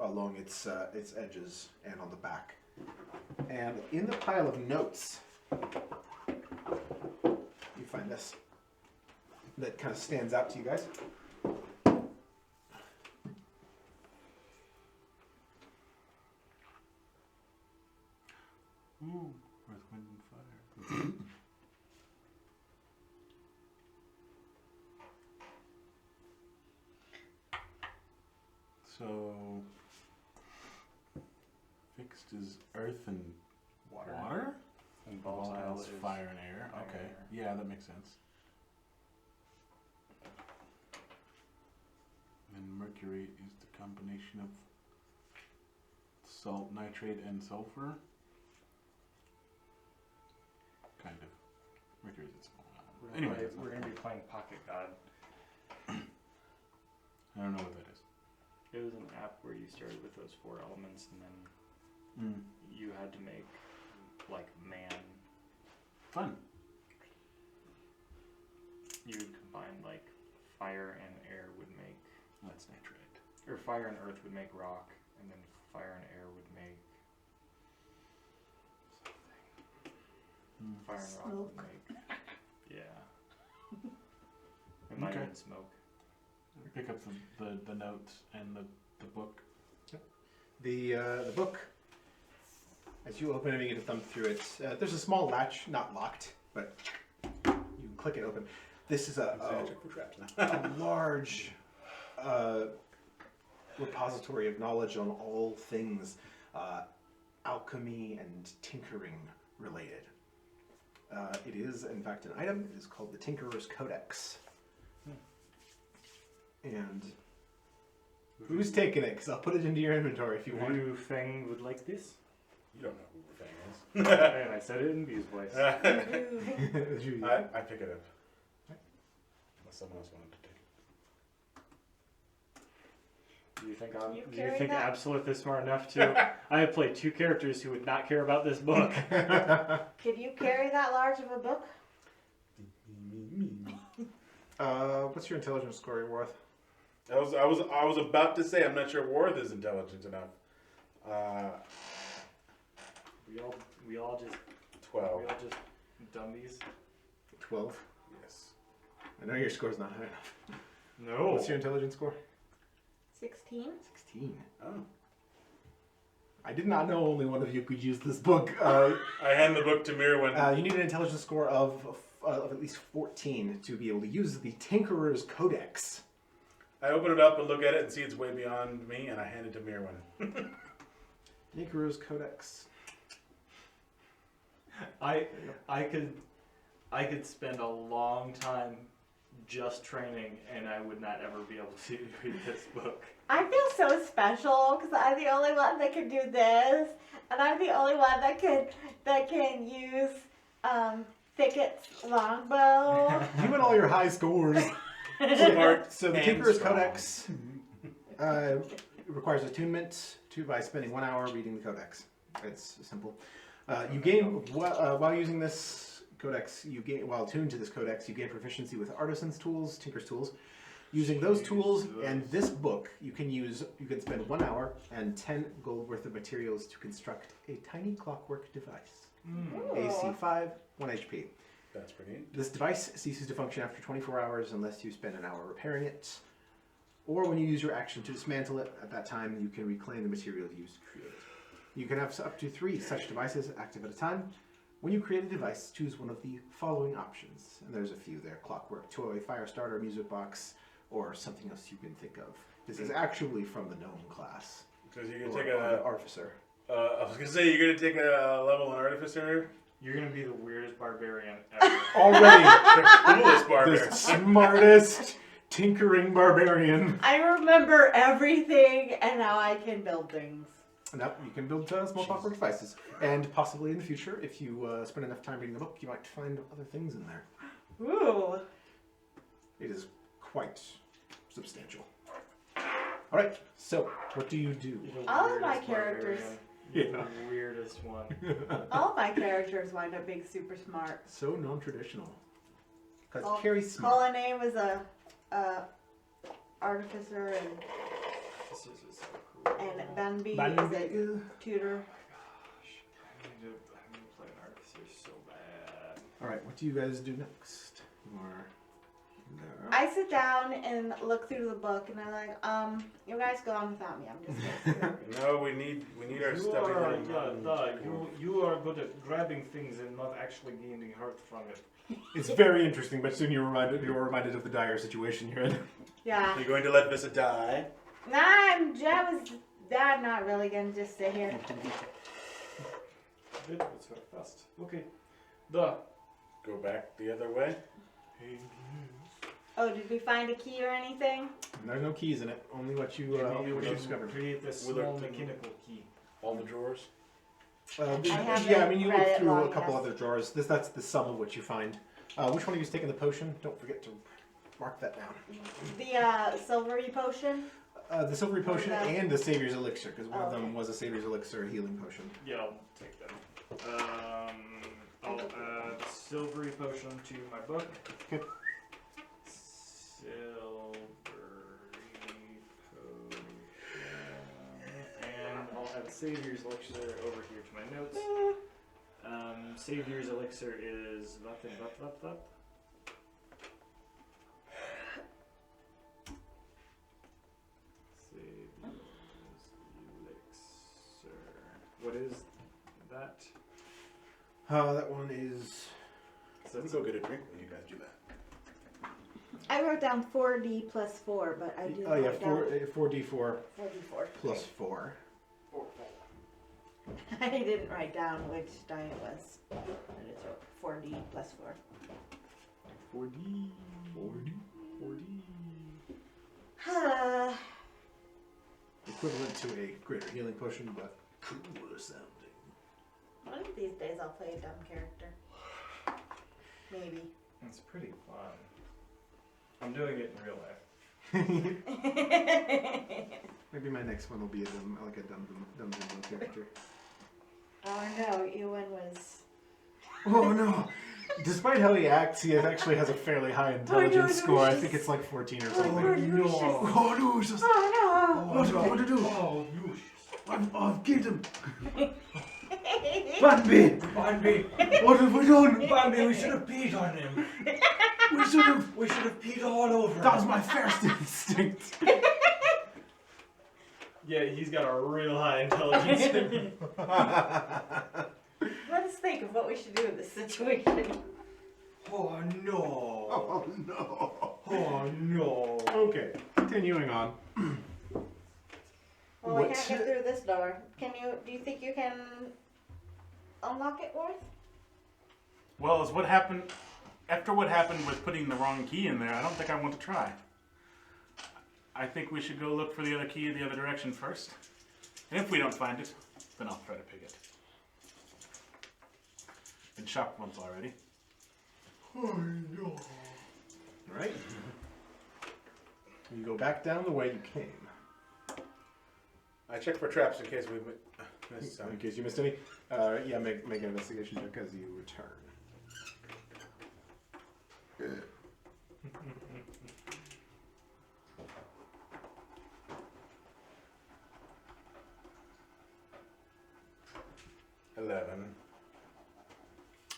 along its edges, and on the back. And in the pile of notes, you find this that kind of stands out to you guys. Ooh, Earth, Wind, and Fire. So, fixed is earth and water? And Volatile volatile is is fire and air. fire Okay. and air. Yeah, that makes sense. And mercury is the combination of salt, nitrate, and sulfur. Kind of. Mercury is a small amount. Anyway, we're gonna be playing Pocket God. I don't know what that is. It was an app where you started with those 4 elements, and then you had to make like man. Fun. You would combine like fire and air would make, That's nitrate. or fire and earth would make rock, and then fire and air would make fire and rock would Smoke. make. Yeah. It might Okay. have been smoke. Pick up the notes and the book. The book, as you open it and begin to thumb through it, there's a small latch, not locked, but you can click it open. This is a Check for traps now. a large repository of knowledge on all things alchemy and tinkering related. It is, in fact, an item. It is called the Tinkerer's Codex. And who's taking it? Because I'll put it into your inventory if you want. Who Feng would like this? You don't know who the thing is. And I said it in B's voice. I pick it up. Unless someone else wanted to take it. Do you think Can you do you carry think that? Absolute is smart enough to? I have played 2 characters who would not care about this book. Can you carry that large of a book? What's your intelligence score, Worth? I was about to say I'm not sure Worth is intelligent enough. We all just 12. dummies. 12. Yes. I know your score's not high enough. No. What's your intelligence score? 16? 16. Oh. I did not know only one of you could use this book. I hand the book to Mirwin. You need an intelligence score of at least 14 to be able to use the Tinkerer's Codex. I open it up and look at it and see it's way beyond me, and I hand it to Mirwin. Tinkerer's Codex. I could spend a long time just training, and I would not ever be able to read this book. I feel so special because I'm the only one that can do this, and I'm the only one that can use Thicket's longbow. You and all your high scores. Smart So the and Tinkerer's strong. Codex requires attunement by spending 1 hour reading the Codex. It's simple. You gain while using this Codex. While attuned to this Codex, you gain proficiency with artisans' tools, tinker's tools. Using those tools and this book, you can spend 1 hour and 10 gold worth of materials to construct a tiny clockwork device. AC 5, 1 HP. That's pretty neat. This device ceases to function after 24 hours unless you spend an hour repairing it. or when you use your action to dismantle it, at that time you can reclaim the material used to create it. You can have up to 3 such devices active at a time. When you create a device, choose one of the following options. And there's a few there: clockwork, toy, fire starter, music box, or something else you can think of. This is actually from the gnome class. Because you can Or take a. artificer. I was gonna say you're gonna take a level in artificer. You're gonna be the weirdest barbarian ever. Already The coolest the barbarian. smartest tinkering barbarian. I remember everything, and now I can build things. Now you can build small clockwork devices, and possibly in the future, if you spend enough time reading the book, you might find other things in there. Ooh. It is quite substantial. All right, so what do you do? You're the All of my weirdest characters- barbarian. You're Yeah. the weirdest one. All of my characters wind up being super smart. So non-traditional. Because Col- Carrie's smart. Colin was a artificer, and This is so cool. Banby is Banby. a tutor. Gosh, I need to play an artificer so bad. All right, what do you guys do next? You are there. I sit down and look through the book, and I'm like, you guys go on without me. I'm just gonna No, we need our You stuff. are, you are good at grabbing things and not actually gaining hurt from it. It's very interesting, but soon you're reminded of the dire situation you're in. Yeah. You're going to let Vissa die. Nah, I'm not really gonna just sit here. Good, that's very fast. Okay. The. Go back the other way. Oh, did we find a key or anything? There's no keys in it. Only what you discovered. Create this small Willerton. mechanical key. All the drawers. haven't Yeah, I mean you read look it through a long couple enough. other drawers. That's the sum of what you find. Which one of you is taking the potion? Don't forget to mark that down. The silvery potion. The silvery potion Okay. and the Savior's elixir, because one of Oh, them okay. was a Savior's elixir healing potion. Yeah, I'll take them. I'll add silvery potion to my book. Okay. Silvery potion. And I'll add Savior's elixir over here to my notes. Savior's elixir is what? Savior's elixir. What is that? That one is. Let me go get a drink when you guys do that. I wrote down 4D plus 4, but I didn't Oh yeah, write down 4d4 4D4. plus 4. I didn't write down which die it was. I just wrote 4D plus 4. 4d. 4D. Equivalent to a greater healing potion, but cooler sounding. One of these days I'll play a dumb character. Maybe. It's pretty fun. I'm doing it in real life. Maybe my next one will be a dumb Dumbo character. Oh no, Ewan was. Oh no! Despite how he acts, he actually has a fairly high intelligence score. I think it's like 14 or something. no. Oh no! It's just, Oh what do I want to do? Oh, Lucius. I've killed him. no! Bambi! Bambi, What have we done? Bambi, we should have peed on him. We should have. We should have peed all over That was him. my first instinct. Yeah, he's got a real high intelligence. Let us think of what we should do in this situation. Oh no. Oh no. Oh no. Okay, continuing on. Well, we What? can't get through this door. Do you think you can unlock it, Worth? Well, as what happened after what happened with putting the wrong key in there, I don't think I want to try. I think we should go look for the other key in the other direction first. And if we don't find it, then I'll try to pick it. Been shocked once already. Oh no. Alright. You go back down the way you came. I check for traps in case we missed some. In case you missed any. Yeah, make an investigation check as you return.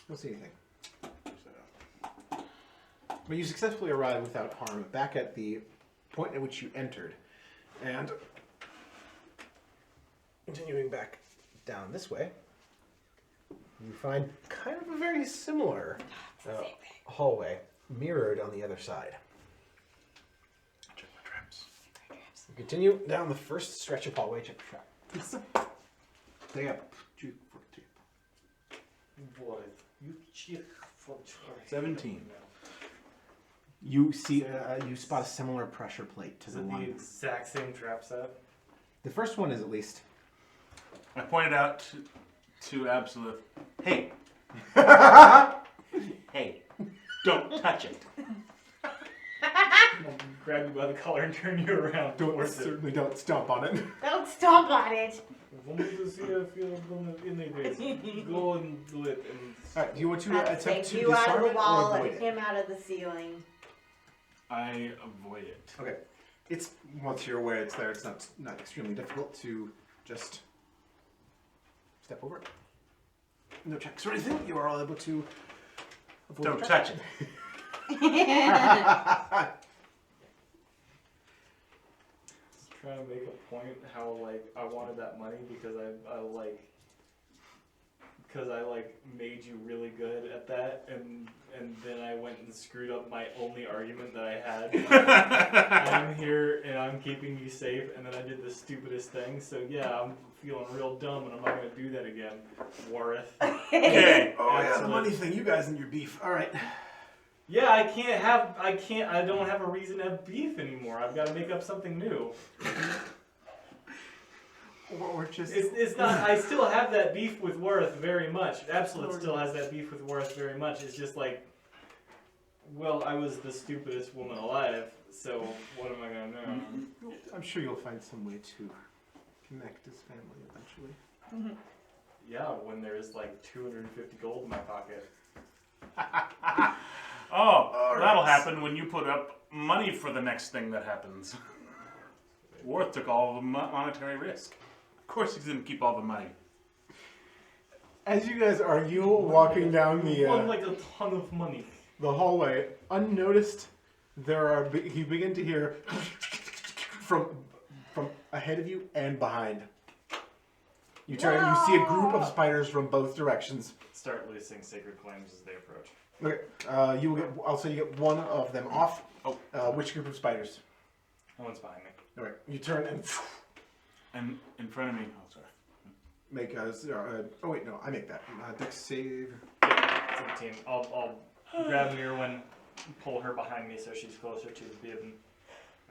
Don't see anything. So, But you successfully arrive without harm back at the point at which you entered. And continuing back down this way, you find kind of a very similar hallway mirrored on the other side. Check my traps. You continue down the first stretch of hallway. Check your trap. Stay up. 17. You see, you spot a similar pressure plate to Is the it the one. exact same trap set? The first one is at least. I pointed out to Absolute, hey, hey, don't touch it. Grab you by the collar and turn you around. towards it. Certainly don't stomp on it. Don't stomp on it. Vamos to see if you're going in there. Go and do it. And Alright, do you want to I'd attempt take to you out disarm of the it wall or and avoid it? him out of the ceiling. I avoid it. Okay. It's, once you're aware it's there, it's not extremely difficult to just step over it. No checks or anything. You are all able to avoid Don't the touch trap. it. just trying to make a point how like I wanted that money because I made you really good at that and then I went and screwed up my only argument that I had. I'm here and I'm keeping you safe and then I did the stupidest thing. So yeah, I'm feeling real dumb and I'm not gonna do that again. Wareth. Okay. Oh yeah, the Excellent. money thing. You guys and your beef. Alright. Yeah, I don't have a reason to have beef anymore. I've got to make up something new. Or just... It's not. I still have that beef with Worth very much. Absolute still has that beef with Worth very much. It's just like, well, I was the stupidest woman alive, so what am I gonna do? I'm sure you'll find some way to connect as family eventually. Yeah, when there's like 250 gold in my pocket. Oh, that'll happen when you put up money for the next thing that happens. Worth took all the monetary risk. Of course he's going to keep all the money. As you guys argue, walking down Won like a ton of money. the hallway, unnoticed, you begin to hear from ahead of you and behind. You turn, you see a group of spiders from both directions. Start loosing sacred flames as they approach. Okay, you will get. I'll say you get one of them off. Oh. Which group of spiders? No one's behind me. Alright, you turn and And in front of me, oh sorry. make a. Oh wait, no, I make that. Dex save. 17. I'll grab Mirwin, pull her behind me so she's closer to the bib, and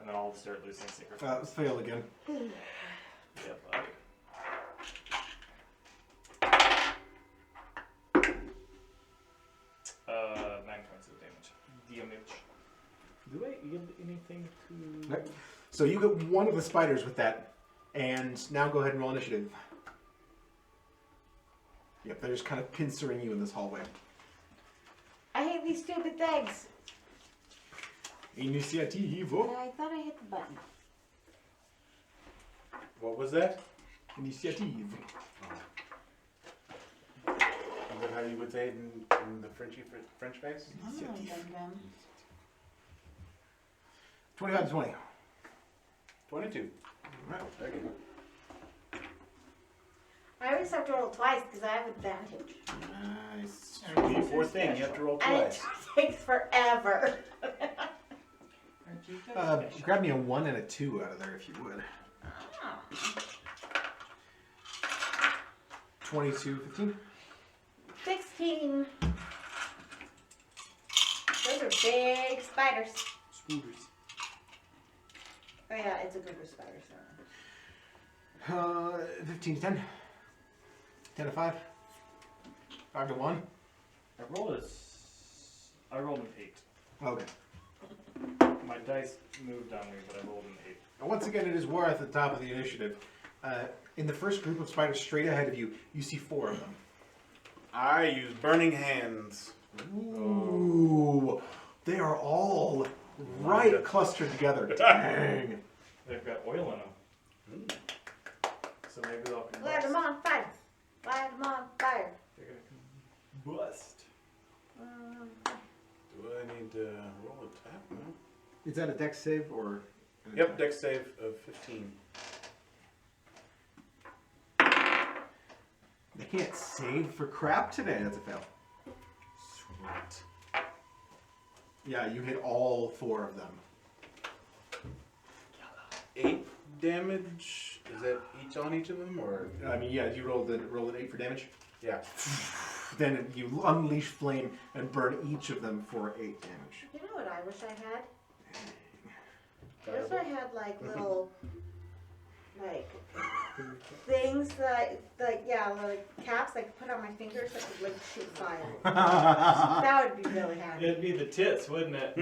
then I'll start loosing sacred flames. Fail again. Yeah, bud. Uh, 9 points of damage. Do I give anything to... Nope. So you get one of the spiders with that, and now go ahead and roll initiative. Yep, they're just kind of pincering you in this hallway. I hate these stupid things. Initiative. I thought I hit the button. What was that? Initiative. Is that how you would say it in the French face? Initiative. Dum-dum. 25 to 20. 22. Right. Okay. I always have to roll twice because I have advantage. Nice. Fourth thing, you have to roll And it twice. takes forever. Grab me a 1 and a 2 out of there if you would. 22, 15. 16. Those are big spiders. Spooders. Oh yeah, it's a group of spiders. So. 15 to 10. 10 to 5. 5 to 1. I rolled an 8. Okay. My dice moved on me, but I rolled an 8. Now, once again, it is War at the top of the initiative. In the first group of spiders straight ahead of you, you see 4 of them. I use burning hands. Ooh. They are all right clustered together. Dang. They've got oil in them. So maybe they'll Light them on fire. Light them on fire. They're gonna bust. Do I need to roll a tap now? Is that a dex save or Yep, dex save of 15. They can't save for crap today. That's a fail. Sweet. Yeah, you hit all 4 of them. 8 damage? Is that each on each of them, or? I mean, yeah, you roll an 8 for damage. Yeah. Then you unleash flame and burn each of them for 8 damage. You know what I wish I had? I wish I had like little, like things that, like caps I could put on my fingers that could like shoot fire. That would be really handy. It'd be the tits, wouldn't it?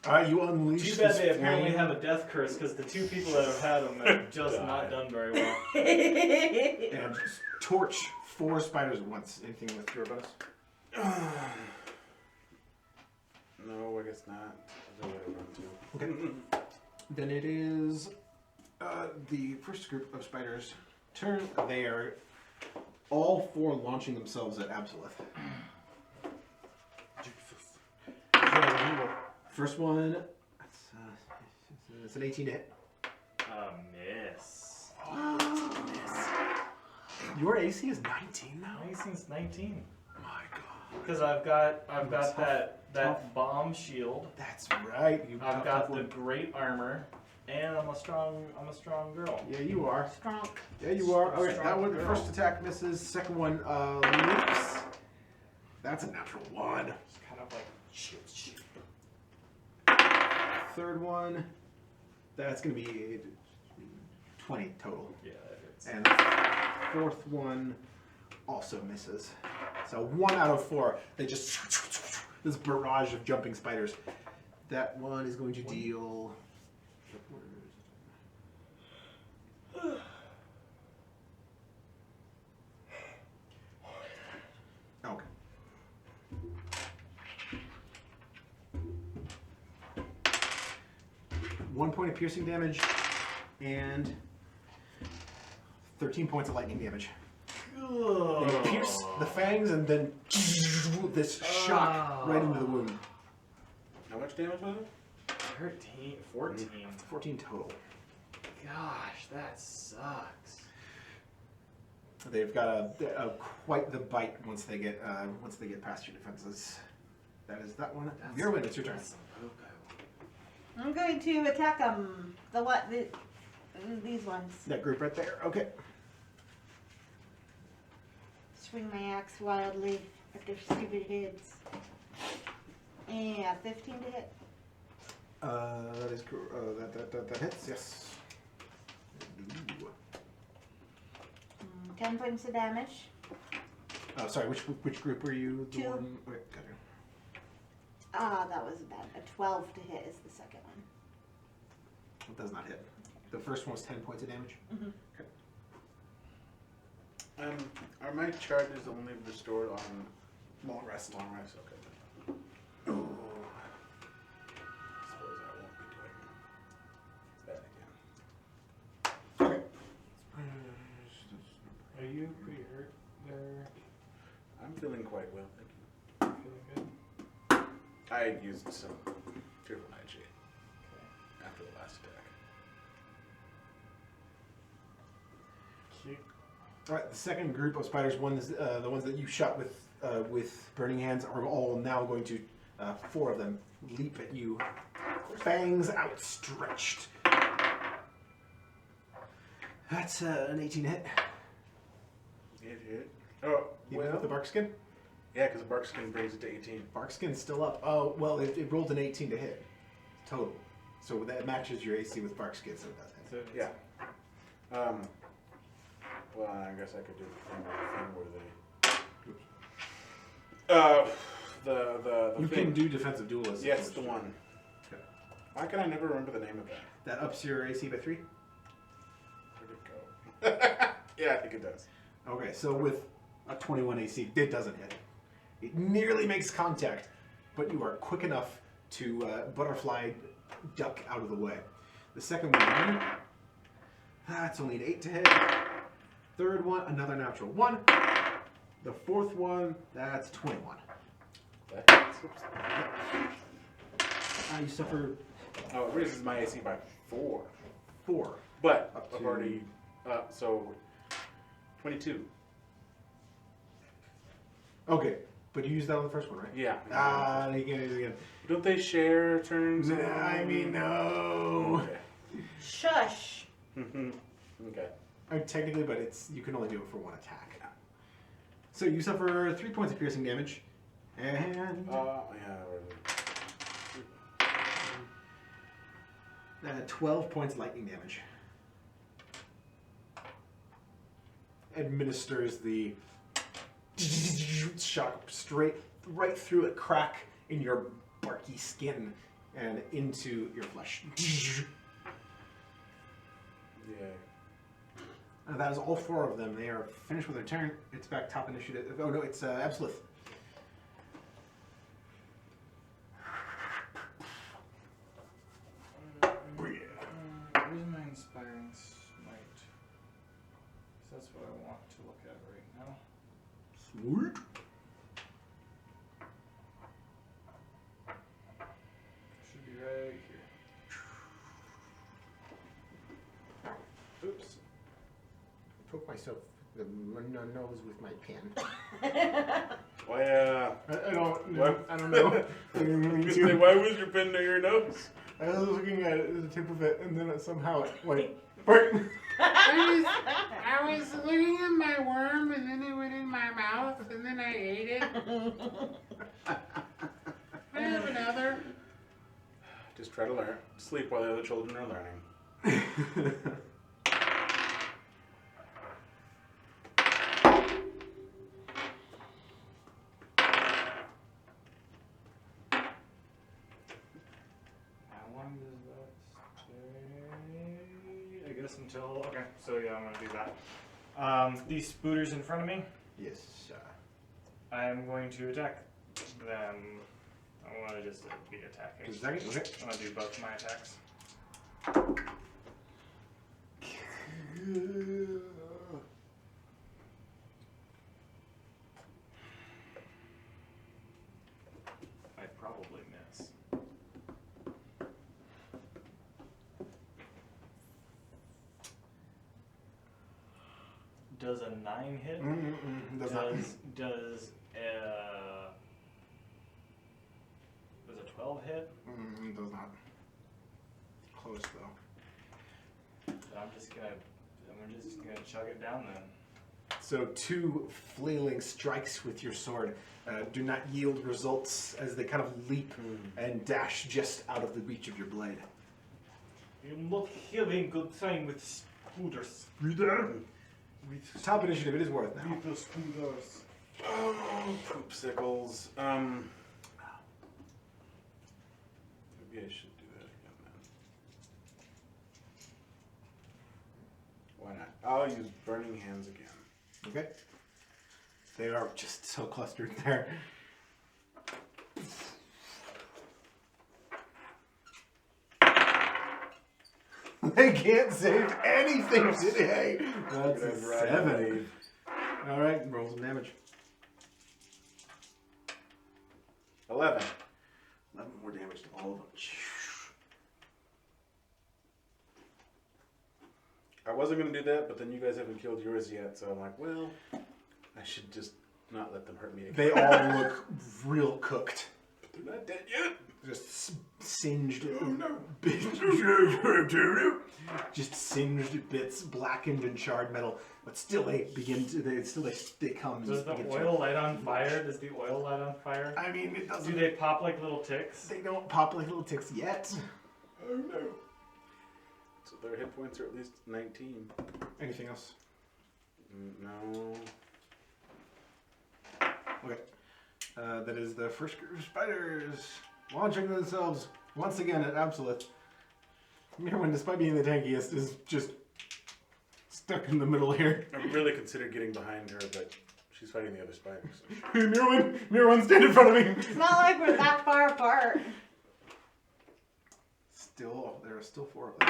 Alright, you unleash Too bad this they apparently flame. have a death curse because the 2 people that have had them have just not done very well. And just torch 4 spiders at once. Anything with your bonus? No, I guess not. There's a way to run too. Okay. Then it is the first group of spiders' turn. They are all 4 launching themselves at Absoleth. First one, it's an 18 to hit. Miss. Your AC is 19 now. Since 19. My God. Because I've got that bomb shield. That's right. I've got the great armor, and I'm a strong girl. Yeah, you are. Strong. Yeah, you are. Okay, Strong that one, girl. first attack misses. Second one leaps. That's a natural 1. It's kind of like shoot. Third one, that's going to be 20 total. Yeah, that hurts. And the fourth one also misses. So 1 out of 4. They just this barrage of jumping spiders. That one is going to deal. Okay. One point of piercing damage and 13 points of lightning damage. They pierce the fangs and then this shock right into the wound. How much damage was it? 13, 14. 14 total. Gosh, that sucks. They've got a quite the bite once they get past your defenses. That is that one. Your win. It's your turn. That's some poke I I'm going to attack them. These ones. That group right there. Okay. Swing my axe wildly at their stupid heads. Yeah, 15 to hit. That is that hits. Yes. Ooh. 10 points of damage. Oh, sorry. Which group were you? The 2. one. Wait, got you. That was bad. A 12 to hit is the second one. It does not hit. The first one was 10 points of damage. Are my charges only restored on Long rest. long rest? Okay. Ooh. Suppose I won't be doing that again. Okay. Are you pretty hurt there? I'm feeling quite well, thank you. Feeling good? I had used some Fearful Nightshade after the last attack. Cute. All right, the second group of spiders, the ones that you shot with burning hands, are all now going to, 4 of them, leap at you, fangs outstretched. That's an 18 hit. It hit. Oh, Even well. with the bark skin. Yeah, because the bark skin brings it to 18. Bark skin's still up. Oh, well, it rolled an 18 to hit total, so that matches your AC with bark skin, so it does hit. So Yeah. Well, I guess I could do the thing where they. The You thing. can do defensive duelism. Yes, the one. Okay. Why can I never remember the name of that? That ups your AC by 3. Where'd it go? Yeah, I think it does. Okay, so with a 21 AC, it doesn't hit. It nearly makes contact, but you are quick enough to butterfly duck out of the way. The second one, that's only an 8 to hit. Third one, another natural 1. The fourth one, that's 21. That hits. You suffer Oh, it raises my AC by 4. 4. But Up I've to- already so 22. Okay, but you used that on the first one, right? Yeah. You can't do it again. Don't they share turns? I mean, no. Okay. Shush. Okay. Technically, but you can only do it for one attack. So you suffer 3 points of piercing damage, and Yeah. 12 points lightning damage. Administers the shock right through a crack in your barky skin and into your flesh. Yeah. That is all 4 of them. They are finished with their turn. It's back top initiative. Oh no, it's Absolute. Where's my inspiring smite? 'Cause that's what I want to look at right now. Sweet. Should be right here. Oops. I poke myself in the nose with my pen. Why? I don't know. What? I don't know. I didn't mean to. Why was your pen near your nose? I was looking at the tip of it, and then it somehow it went. I was looking at my worm, and then it went in my mouth, and then I ate it. I have another. Just try to learn. Sleep while the other children are learning. How long does that stay? I guess until. Okay, so yeah, I'm gonna do that. These spooters in front of me, Yes. I am going to attack them. I want to just be attacking. Just a second. Okay. I'm gonna do both my attacks. I probably miss. Does a 9 hit? Does not. Does a 12 hit? Does not. Close though. I'm just gonna chug it down then. So 2 flailing strikes with your sword do not yield results as they kind of leap and dash just out of the reach of your blade. I'm not having good time with spooters. Top initiative, it is worth now. With the spooters. Oh, poopsicles. Maybe I should do that again then. Why not? I'll use Burning Hands again. Okay. They are just so clustered there. They can't save anything today. That's a Good ride, 7. Dave. All right, roll some damage. 11. 11 more damage to all of them. I wasn't going to do that, but then you guys haven't killed yours yet, so I'm like, well, I should just not let them hurt me again. They all look real cooked. But they're not dead yet. Just singed. Oh, no. Just singed bits, blackened and charred metal, but still they come. Does the begin to- oil light on fire? Does the oil light on fire? I mean, it doesn't. Do they pop like little ticks? They don't pop like little ticks yet. Oh, no. So their hit points are at least 19. Anything else? No. Okay. That is the first group of spiders launching themselves once again at Absolute. Mirwin, despite being the tankiest, is just stuck in the middle here. I really considered getting behind her, but she's fighting the other spiders. So. Hey, Mirwin, stand in front of me. It's not like we're that far apart. There are still 4 of them.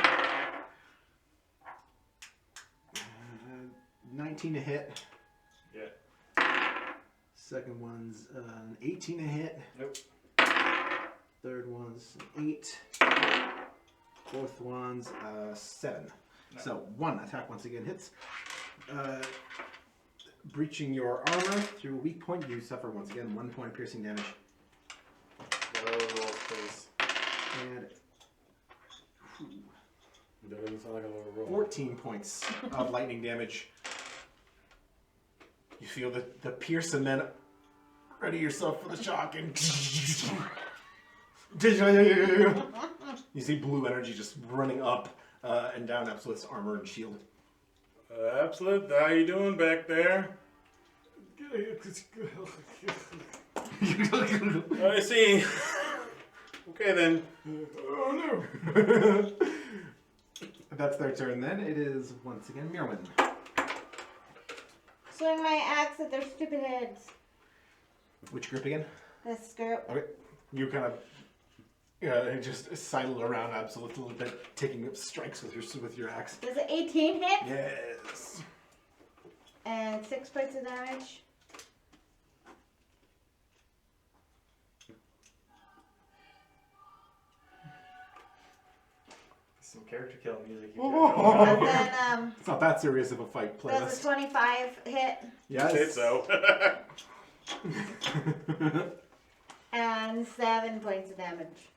19 to hit. Yeah. Second one's an 18 to hit. Nope. Third one's an 8. fourth one's 7. No. So 1 attack once again hits. Breaching your armor through a weak point, you suffer once again 1 point piercing damage. Low roll, please. And That doesn't sound like a low roll. 14 points of lightning damage. You feel the pierce and then ready yourself for the shock and you see blue energy just running up and down Absolute's armor and shield. Absolute, how you doing back there? I see. Okay then. Oh no! That's their turn then. It is once again Mirwin. Swing my axe at their stupid heads. Which group again? This group. Okay. You kind of just sidle around Absolute a little bit, taking up strikes with your axe. Does it 18 hit? Yes. And 6 points of damage. Some character kill music. You And then It's not that serious of a fight, does playlist. a 25 hit? Yes. Say so. And 7 points of damage.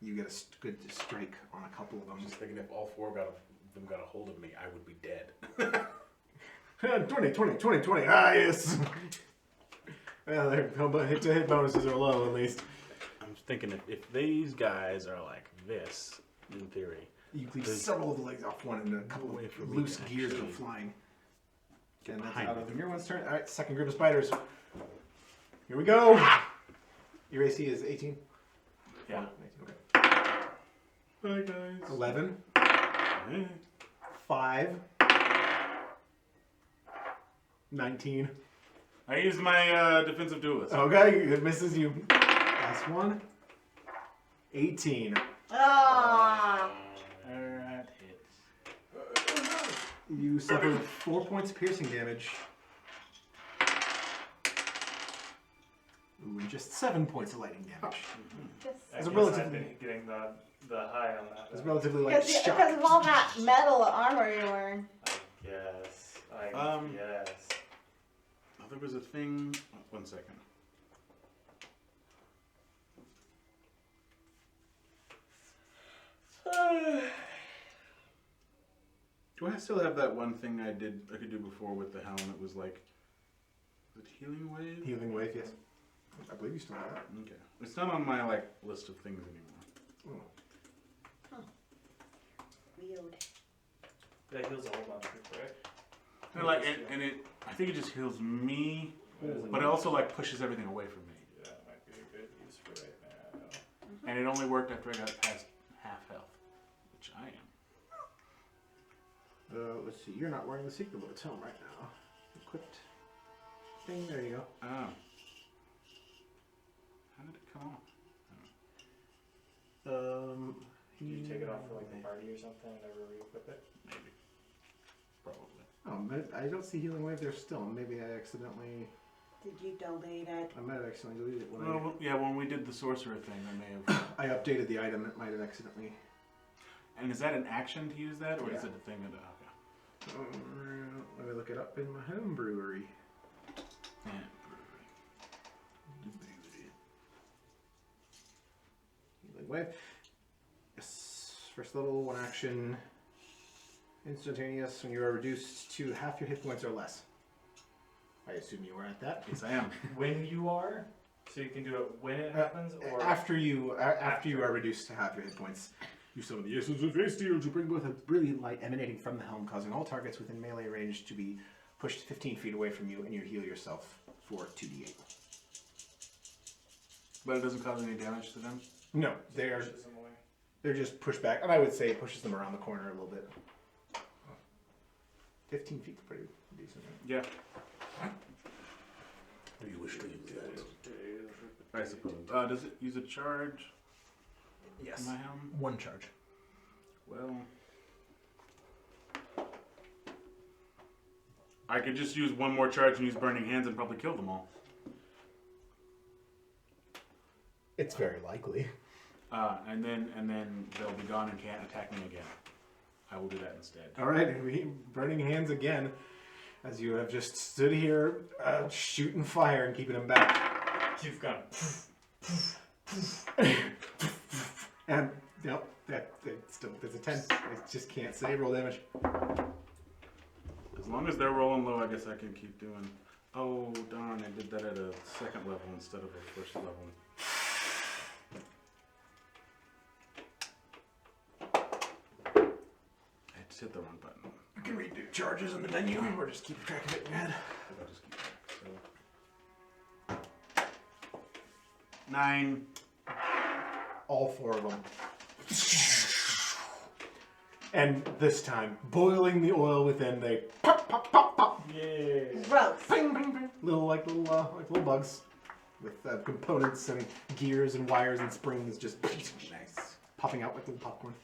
You get a good strike on a couple of I'm them. just thinking if all 4 of them got a hold of me, I would be dead. 20. Ah, yes. Well, their hit bonuses are low at least. I'm just thinking if these guys are like this, in theory, You cleave There's- several of the legs off one, and a couple way of for me loose to gears go actually flying. get And that's behind out me. of the mirror one's turn. All right, second group of spiders. Here we go. Your AC is 18. Yeah. Okay. Bye guys. 11, Eh, 5, 19. I used my defensive duelist. Okay, it misses you. Last one. 18. Oh, That hits. You suffer 4 points of piercing damage. Ooh, and just 7 points of lightning damage. just I It's a guess relative- I've been getting the high on that. It's then. relatively light because shock. of all that metal armor you're wearing. Yes. Yes. Oh, there was a thing. 1 second. Do I still have that one thing I could do before with the helm? It was like, was it healing wave? Healing wave, yes. I believe you still have that. Okay, it's not on my like list of things anymore. Weird. That heals a whole bunch of people, right? And like, and it, I think it just heals me, but it also like pushes everything away from me. Yeah, that might be a good use for right now. And it only worked after I got past half health, which I am. Let's see, you're not wearing the Secret Lord's helm right now. Equipped thing, there you go. Oh. How did it come off? Did you take it off for like the party or something and never re-equip it? Maybe. Probably. Oh, I don't see healing wave there still. Maybe I accidentally. Did you delete it? I might have accidentally deleted it when Well, yeah, when we did the sorcerer thing, I may have. I updated the item. It might have accidentally. And is that an action to use that, or is Yeah. it a thing that? Okay. Let me look it up in my home brewery. Yeah. Healing wave. Yes. First level, 1 action. Instantaneous when you are reduced to half your hit points or less. I assume you were at that. Yes, I am. When you are, so you can do it when it happens, or After you are reduced to half your hit points, you summon the essence of Hastiel to bring both a brilliant light emanating from the helm, causing all targets within melee range to be pushed 15 feet away from you, and you heal yourself for 2d8. But it doesn't cause any damage to them. No, they're pushes them away. just pushed back, and I would say it pushes them around the corner a little bit. 15 feet, pretty decent. Right? Yeah. You wish to use that. I suppose. Does it use a charge? Yes. My helm. 1 charge. Well, I could just use 1 more charge and use burning hands and probably kill them all. It's very likely. And then they'll be gone and can't attack me again. I will do that instead. All right, burning hands again, as you have just stood here shooting fire and keeping them back. You've gone. And yep, that's a 10. I just can't say roll damage. As long as they're rolling low, I guess I can keep doing. Oh darn! I did that at a second level instead of a first level. I just hit the wrong button. You can redo charges in the menu, or just keep track of it in your head. I'll just keep that. So 9. All 4 of them. And this time, boiling the oil within, they pop, pop, pop, pop. Yeah. Gross. Bing, bing, bing. Little bugs with components and gears and wires and springs just Nice. popping out like little popcorn.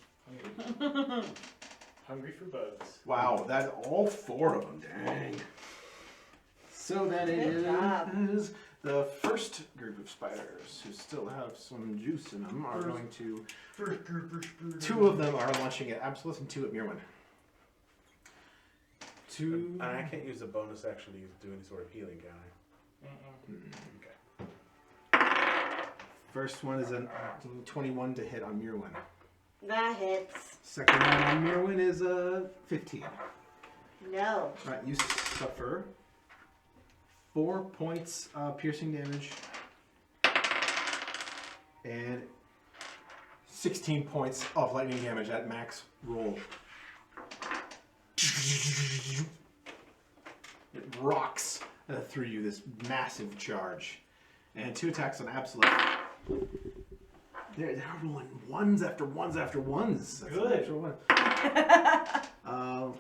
Hungry for bugs. Wow, that's all 4 of them. Dang. So then it Good job. is the first group of spiders who still have some juice in them are going to. 2 of them are launching at Absolute and 2 at Mirwin. 2. And I can't use the bonus action to do any sort of healing, can I? Okay. First one is a 21 to hit on Mirwin. That hits. Second one on Mirwin is a 15. No. Right, you suffer 4 points piercing damage and 16 points of lightning damage at max roll. It rocks through you, this massive charge. And 2 attacks on Absolute. They're rolling ones after ones after ones. That's Good. an extra one.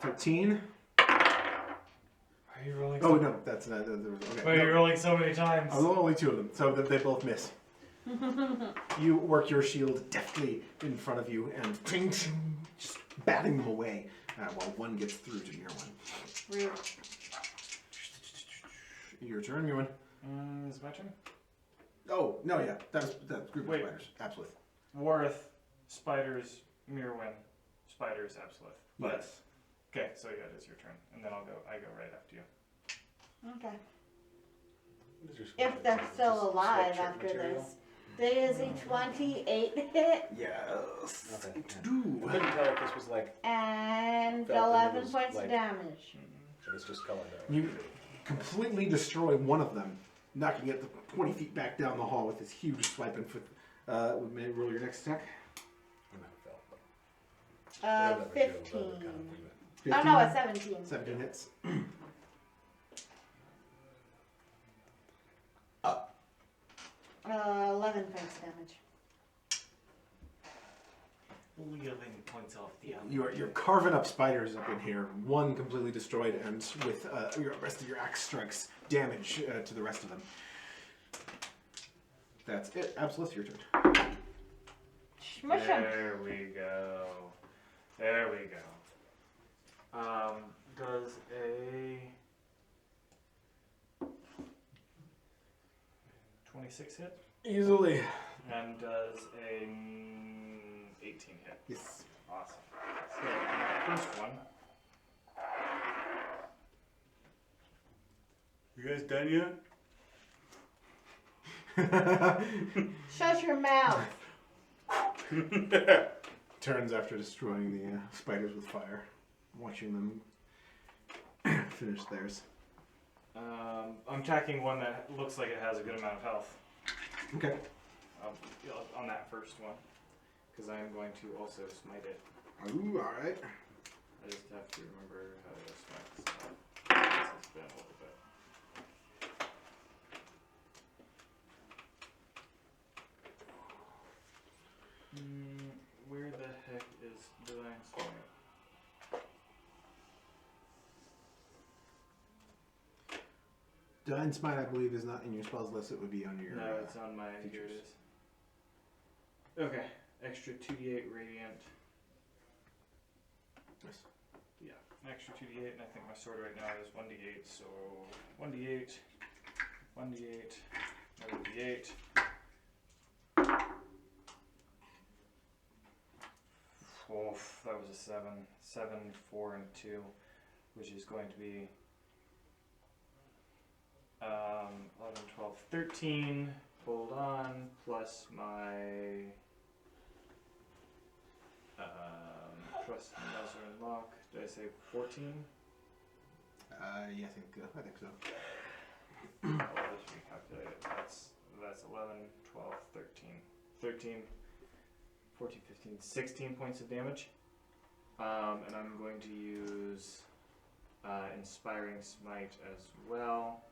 13. Are you rolling? Oh no, that's not. Okay. But you're rolling so many times. Oh, only 2 of them, so they both miss. You work your shield deftly in front of you and ting, ting, just batting them away while one gets through to Mirwin. Rude. Your turn, Mirwin. Is it my turn? Oh no, yeah, that's group Wait. of spiders. Absolute. Warth, spiders, Mirwin, spiders, Absolute. But, Yes. okay, so yeah, it is your turn, and then I go right after you. Okay. These are just If they're just still alive sweatshirt after material. this. There is a 28 hit Yes. Okay. I Do. couldn't tell if this was like, and Felt that it 11 was, points like- of damage. if it's just colored out. You completely destroy one of them, knocking it 20 feet back down the hall with this huge swipe. And maybe roll your next attack. I never felt, but whatever that material was, I would 15. kind of do it. Oh no, it's 17. 17 hits. 11 points of damage. 11 points off the You're carving up spiders up in here. One completely destroyed, and with the rest of your axe strikes damage to the rest of them. That's it. Absolute, your turn. Smush him. There we go. There we go. Does a 26 hit? Easily. And does a 18 hit? Yes. Awesome. So, first one. You guys done yet? Shut your mouth. Turns after destroying the spiders with fire, watching them finish theirs. I'm attacking one that looks like it has a good amount of health. Okay. On that first one. Because I am going to also smite it. Ooh, all right. I just have to remember how to smite stuff. This has been a little bit. Where the heck is Divine Smite? Divine Smite, I believe, is not in your spells list. It would be on your. No, it's on my. Here it is. Okay, extra 2d8 radiant. Nice. Yeah, extra 2d8, and I think my sword right now is 1d8, so 1d8, 1d8, another d8. Oh, that was a 7. 7, 4, and 2, which is going to be 11, 12, 13. Hold on, plus my trust Messer and Lock. Did I say 14? Yeah, I think so. I'll just recalculate it. That's 11, 12, 13, 14, 15, 16 points of damage. And I'm going to use Inspiring Smite as well,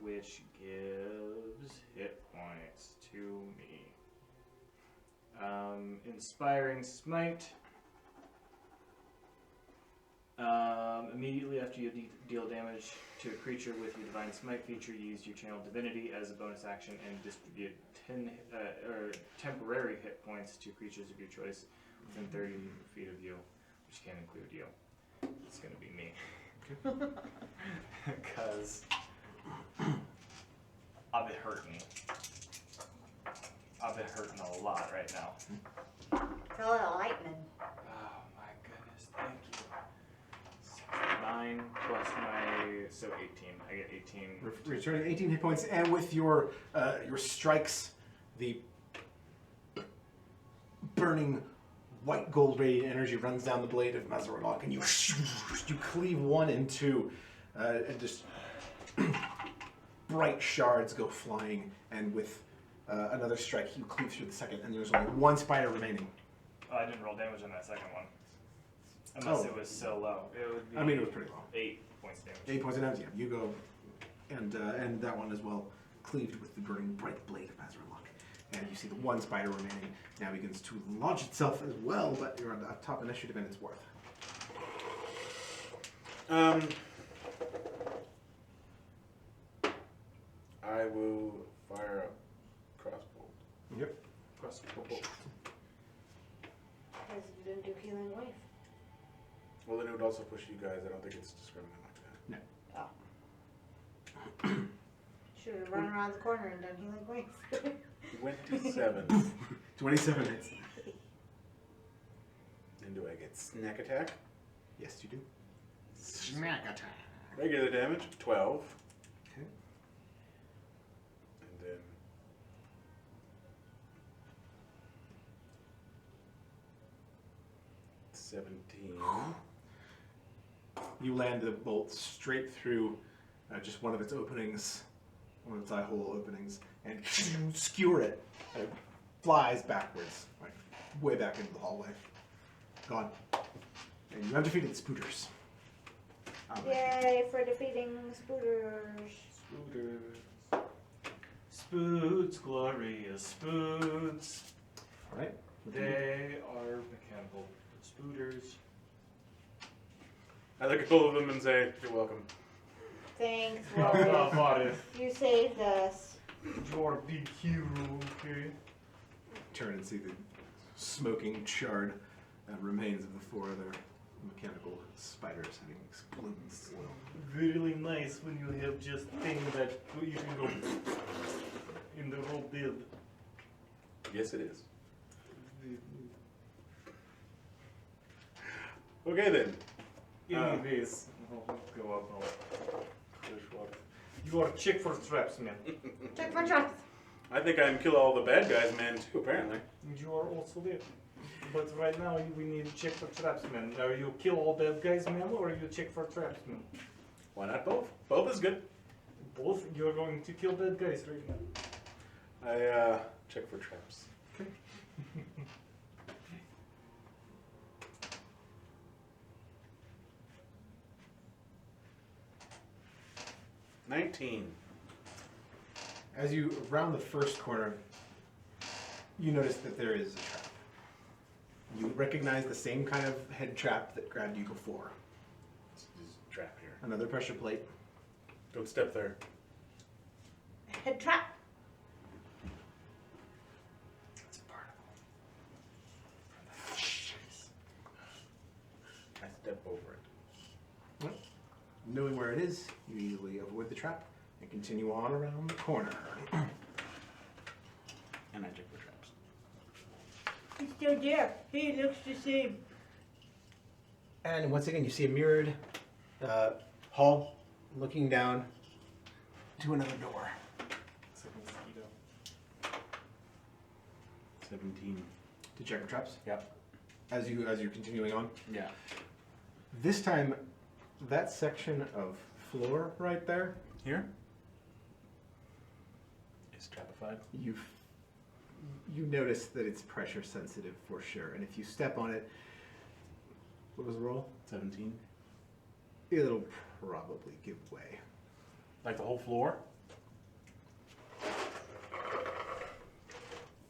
which gives hit points to me. Inspiring Smite. Immediately after you deal damage to a creature with your Divine Smite feature, you use your Channel Divinity as a bonus action and distribute 10 temporary hit points to creatures of your choice within 30 feet of you, which can include you. It's going to be me. Because I've been hurting. I've been hurting a lot right now. Feel the lightning. Oh my goodness, thank you. 9 plus my, so 18. I get 18. Returning 18 hit points, and with your strikes, the burning white gold radiant energy runs down the blade of Mazaralok, and you cleave one in two, and just bright shards go flying, and with another strike, you cleave through the second, and there's only one spider remaining. Oh, I didn't roll damage on that second one. Unless it was so low. It would be I mean, it was pretty low. 8 points damage. 8 points of damage, yeah. You go, and that one as well, cleaved with the burning bright blade of Mazaralok. And you see the one spider remaining now begins to launch itself as well, but you're on the top initiative and it's worth. I will fire a crossbow. Yep. Crossbow. Because you didn't do healing wave. Well, then it would also push you guys. I don't think it's discriminating like that. Should have run around the corner and done healing wave. 27. 27 hits. And do I get snack attack? Yes, you do. Smack attack. Regular damage, 12. Okay. And then... You land the bolt straight through just one of its openings, one of its eye hole openings, and skewer it. And it flies backwards, like way back into the hallway. Gone. And you have defeated the Spooters. Yay for defeating Spooters. Spooters. Spoots, glorious spoots. Alright. They are mechanical spooters. I look at all of them and say, you're welcome. Thanks, Warwick. What You saved us. You're a big hero, okay? Turn and see the smoking, charred remains of the four other mechanical spiders having exploded. Really nice when you have just thing that you can go in the whole build. Yes, it is. Okay then. Anyways, I'll go up now. You are check for traps, man. Check for traps. I think I can kill all the bad guys, man, too, apparently. You are also there. But right now we need to check for traps, man. Are you kill all bad guys, man, or you check for traps, man? Why not both? Both is good. Both? You're going to kill bad guys right now. I check for traps. 19. As you round the first corner, you notice that there is a trap. You recognize the same kind of head trap that grabbed you before. There's a trap here. Another pressure plate. Don't step there. Head trap. It's a barnacle. I step over it. Knowing where it is, you easily avoid the trap and continue on around the corner. And I check for traps. He's still there. He looks the same. And once again, you see a mirrored hall looking down to another door. It's like a mosquito. 17. To check for traps. Yep. As you're continuing on. Yeah. This time, that section of floor right there, Here? Is trapified. you notice that it's pressure sensitive for sure, and if you step on it, what was the roll? 17. It'll probably give way. Like the whole floor?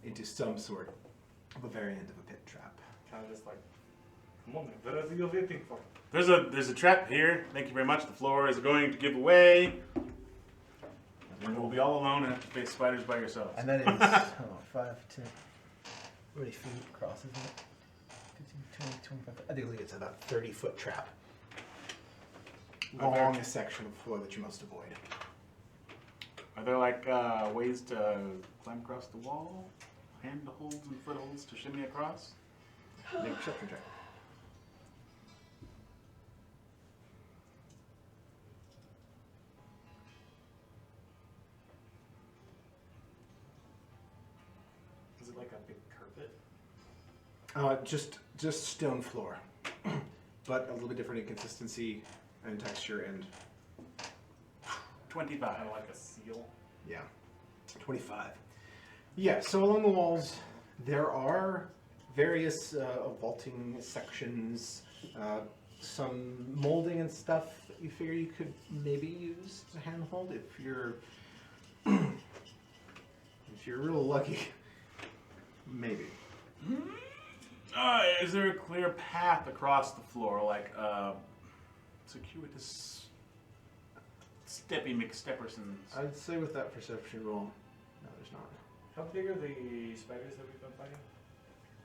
Into some sort of a variant of a pit trap. Kind of just like, come on, man, what are you waiting for? There's a trap here. Thank you very much. The floor is going to give away. And you'll be all alone and have to face spiders by yourselves. And that is 5, 10. How many feet across is it? 15, 20, 25. I think it's about 30-foot trap. Long a section of floor that you must avoid. Are there like ways to climb across the wall? Handholds and footholds to shimmy across? Make a perception check. Is it like a big carpet? Just stone floor, but a little bit different in consistency and texture, and 25. Kind of like a seal? yeah, 25. Yeah. So along the walls, there are various vaulting sections, some molding and stuff that you figure you could maybe use as a handhold if you're real lucky. Maybe. Is there a clear path across the floor, like circuitous Steppy McSteppersons? I'd say with that perception roll, no, there's not. How big are the spiders that we've been fighting?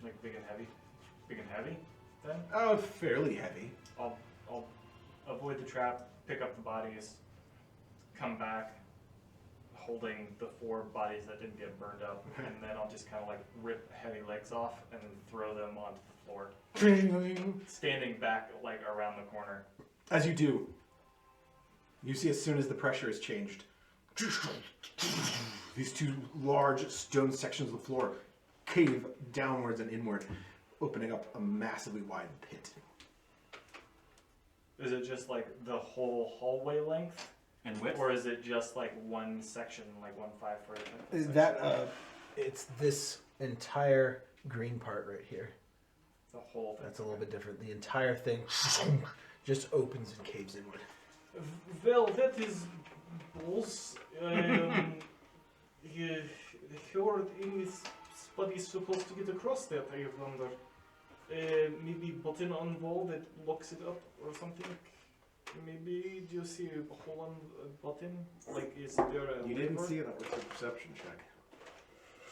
Like big and heavy? Big and heavy, then? Oh, fairly heavy. I'll avoid the trap, pick up the bodies, come back, holding the 4 bodies that didn't get burned up, and then I'll just kind of like rip heavy legs off and then throw them onto the floor, standing back like around the corner. As you do, you see as soon as the pressure is changed, these 2 large stone sections of the floor cave downwards and inward, opening up a massively wide pit. Is it just like the whole hallway length? And width? Or is it just like one section, like 1 5-foot? Is that it's this entire green part right here. The whole thing? That's a little bit different. The entire thing just opens and caves inward. Well, that is balls. How anybody's supposed to get across that, I wonder. Maybe button on wall that locks it up or something. Maybe do you see a hole on a button? Like, is there a You didn't lever? see it. That was a perception check.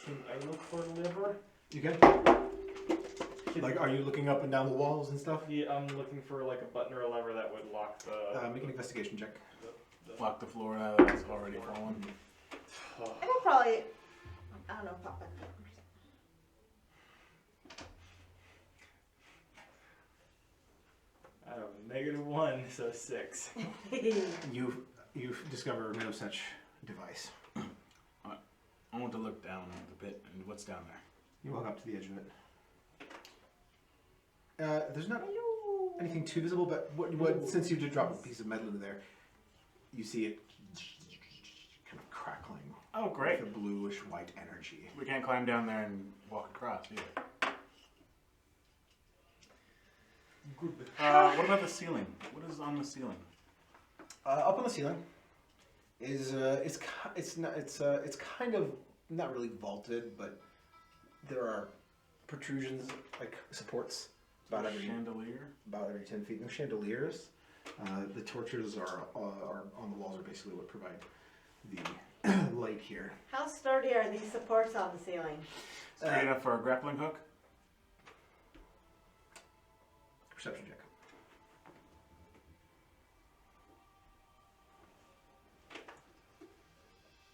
Can I look for a lever? You can. Like, are you looking up and down the walls and stuff? Yeah, I'm looking for like a button or a lever that would lock the. Make an investigation check. Lock the floor now that it's already fallen. I could probably, I don't know, pop back up. I don't know, -1, so 6. You discover no such device. I want to look down the pit and what's down there. You walk up to the edge of it. There's not anything too visible, but what since you did drop a piece of metal into there, you see it kind of crackling. Oh, great. With a bluish white energy. We can't climb down there and walk across either. What about the ceiling? What is on the ceiling? Up on the ceiling is it's kind of not really vaulted, but there are protrusions like supports about every Chandelier? 10 feet. No chandeliers. The torches are on the walls are basically what provide the light here. How sturdy are these supports on the ceiling? Straight enough for a grappling hook? Perception check.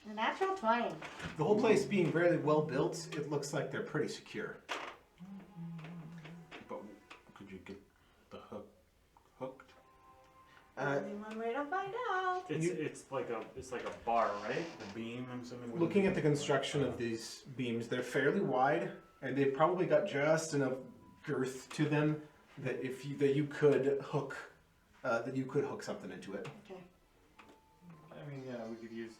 A natural 20. The whole place being very well built, it looks like they're pretty secure. involved. It's like a bar, right? The beam, I'm assuming. Looking at the construction of these beams, they're fairly wide, and they've probably got just enough girth to them that you could hook something into it. Okay. I mean, yeah, we could use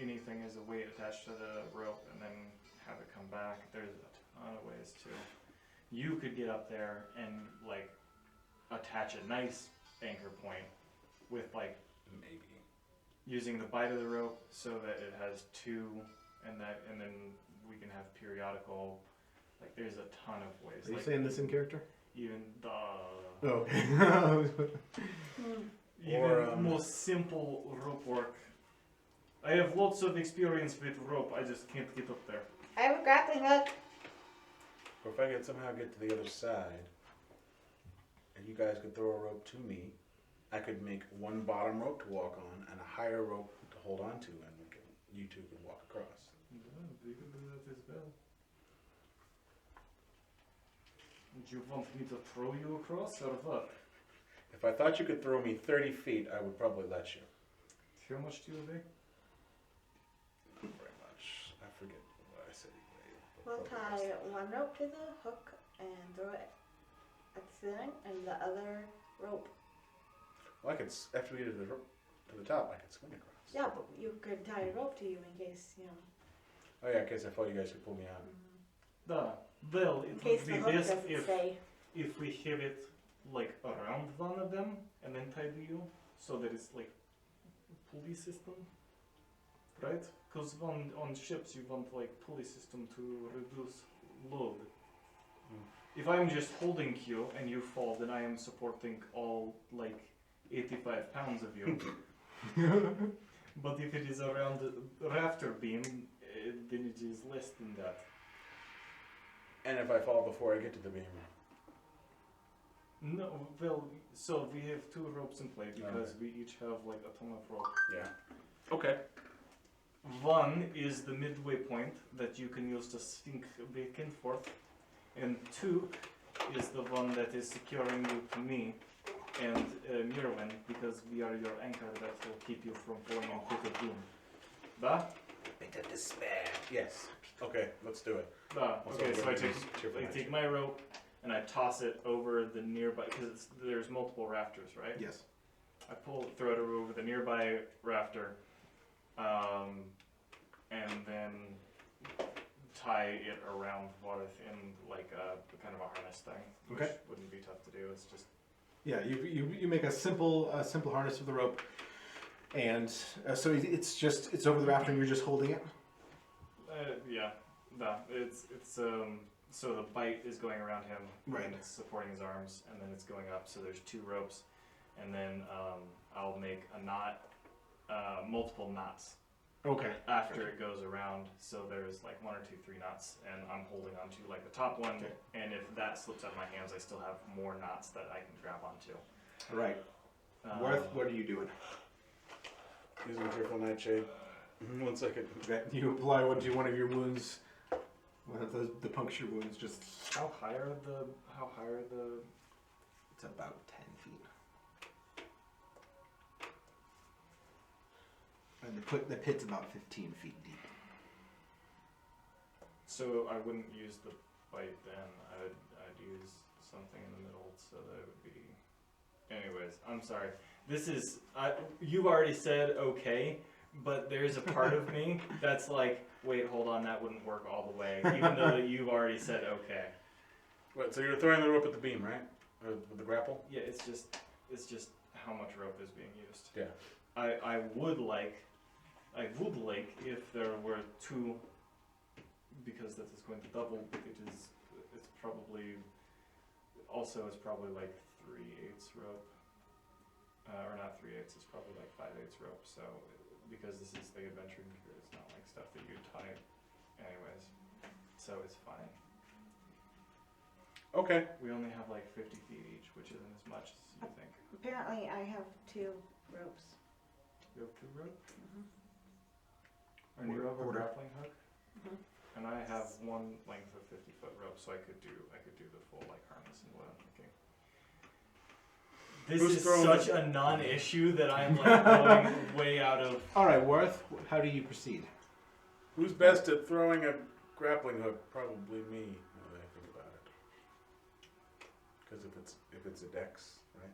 anything as a weight attached to the rope and then have it come back. There's a ton of ways to. You could get up there and like attach a nice anchor point with like Maybe. using the bite of the rope so that it has two, and then we can have periodical. Like, there's a ton of ways. Are you like, saying this in character? even the Oh. even Or, more simple rope work. I have lots of experience with rope. I just can't get up there. I have a grappling hook. Or if I could somehow get to the other side, and you guys could throw a rope to me, I could make one bottom rope to walk on and a higher rope to hold on to, and you two could walk across. We can do that as well. Do you want me to throw you across or what? If I thought you could throw me 30 feet, I would probably let you. How much do you weigh? Not very much. I forget what I said. We'll tie one rope to the hook and throw it at the ceiling, and the other rope. Well, I could, after we get to the top, I could swing across. Yeah, but you could tie a rope to you in case, you know. Oh yeah, in case I thought you guys could pull me out. Well, In it case would the be hook best doesn't stay. if we have it like around one of them and then tied to you, so that it's like a pulley system, right? Because on ships you want like pulley system to reduce load. If I'm just holding you and you fall, then I am supporting all like 85 pounds of you. But if it is around the rafter beam, then it is less than that. And if I fall before I get to the beam. No, well, so we have two ropes in play because we each have like a ton of rope. Yeah. Okay. One is the midway point that you can use to sink back and forth, and two is the one that is securing you to me and Mirwin, because we are your anchor that will keep you from falling into the doom. Da? Bit of despair. Yes. Okay, let's do it. Da. Also, Okay, so we're I gonna take use cheerful I night take shift. my rope and I toss it over the nearby, because there's multiple rafters, right? Yes. I throw it over the nearby rafter, and then tie it around Varth in like a kind of a harness thing, which Okay. wouldn't be tough to do. It's just Yeah, you make a simple harness of the rope, and so it's over the rafter, and you're just holding it. yeah, it's so the bite is going around him, Right. and it's supporting his arms, and then it's going up. So there's two ropes, and then I'll make a knot, multiple knots. Okay. After it goes around, so there's like 1 or 2, 3 knots, and I'm holding onto like the top one, Okay. and if that slips out of my hands, I still have more knots that I can grab onto. All right. Worth, what are you doing? Using cheerful nightshade. 1 second. Okay. You apply one to one of your wounds. One of the puncture wounds. Just How high are the? it's about 10 feet. And the pit's about 15 feet deep. So I wouldn't use the bite then. I'd use something in the middle so that it would be. Anyways, I'm sorry. This is you've already said okay, but there's a part of me that's like, wait, hold on, that wouldn't work all the way, even though you've already said okay. What, so you're throwing the rope at the beam, right? Or with the grapple? Yeah, it's just how much rope is being used. Yeah. I would like if there were two, because that is going to double. It's probably like 3/8 rope, or not 3/8. It's probably like 5/8 rope. So because this is the adventuring gear, it's not like stuff that you tie, anyways. So it's fine. Okay. We only have like 50 feet each, which isn't as much as you think. Apparently, I have 2 ropes. You have 2 rope? Mhm. And you have a Order. grappling hook? Mhm. And I have one length of 50-foot rope, so I could do the full like harness and what I'm thinking. This Who's is throwing such a non-issue that I'm like going way out of. All right, Worth. How do you proceed? Who's best at throwing a grappling hook? Probably me, now that I think about it. Because if it's a dex, right?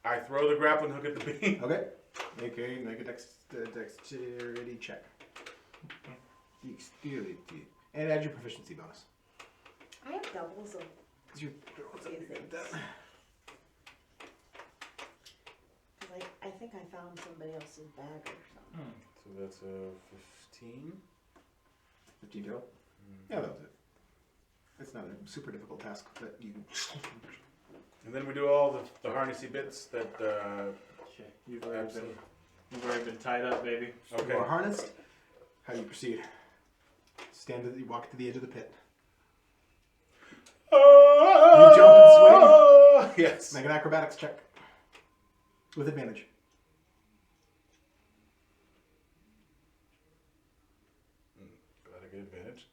I throw the grappling hook at the beam. Okay. Make a dexterity check. Dexterity. And add your proficiency bonus. I have doubles of 'Cause you're two things. 'Cause I think I found somebody else's bag or something. So that's a 15. 15 total? Yeah, that was it. It's not a super difficult task, but you can. And then we do all the harnessy bits that. Okay, you've already been tied up, baby. You Okay. are harnessed. How do you proceed? You walk to the edge of the pit. You jump and swing? Yes. Make an acrobatics check. With advantage. Got a good advantage.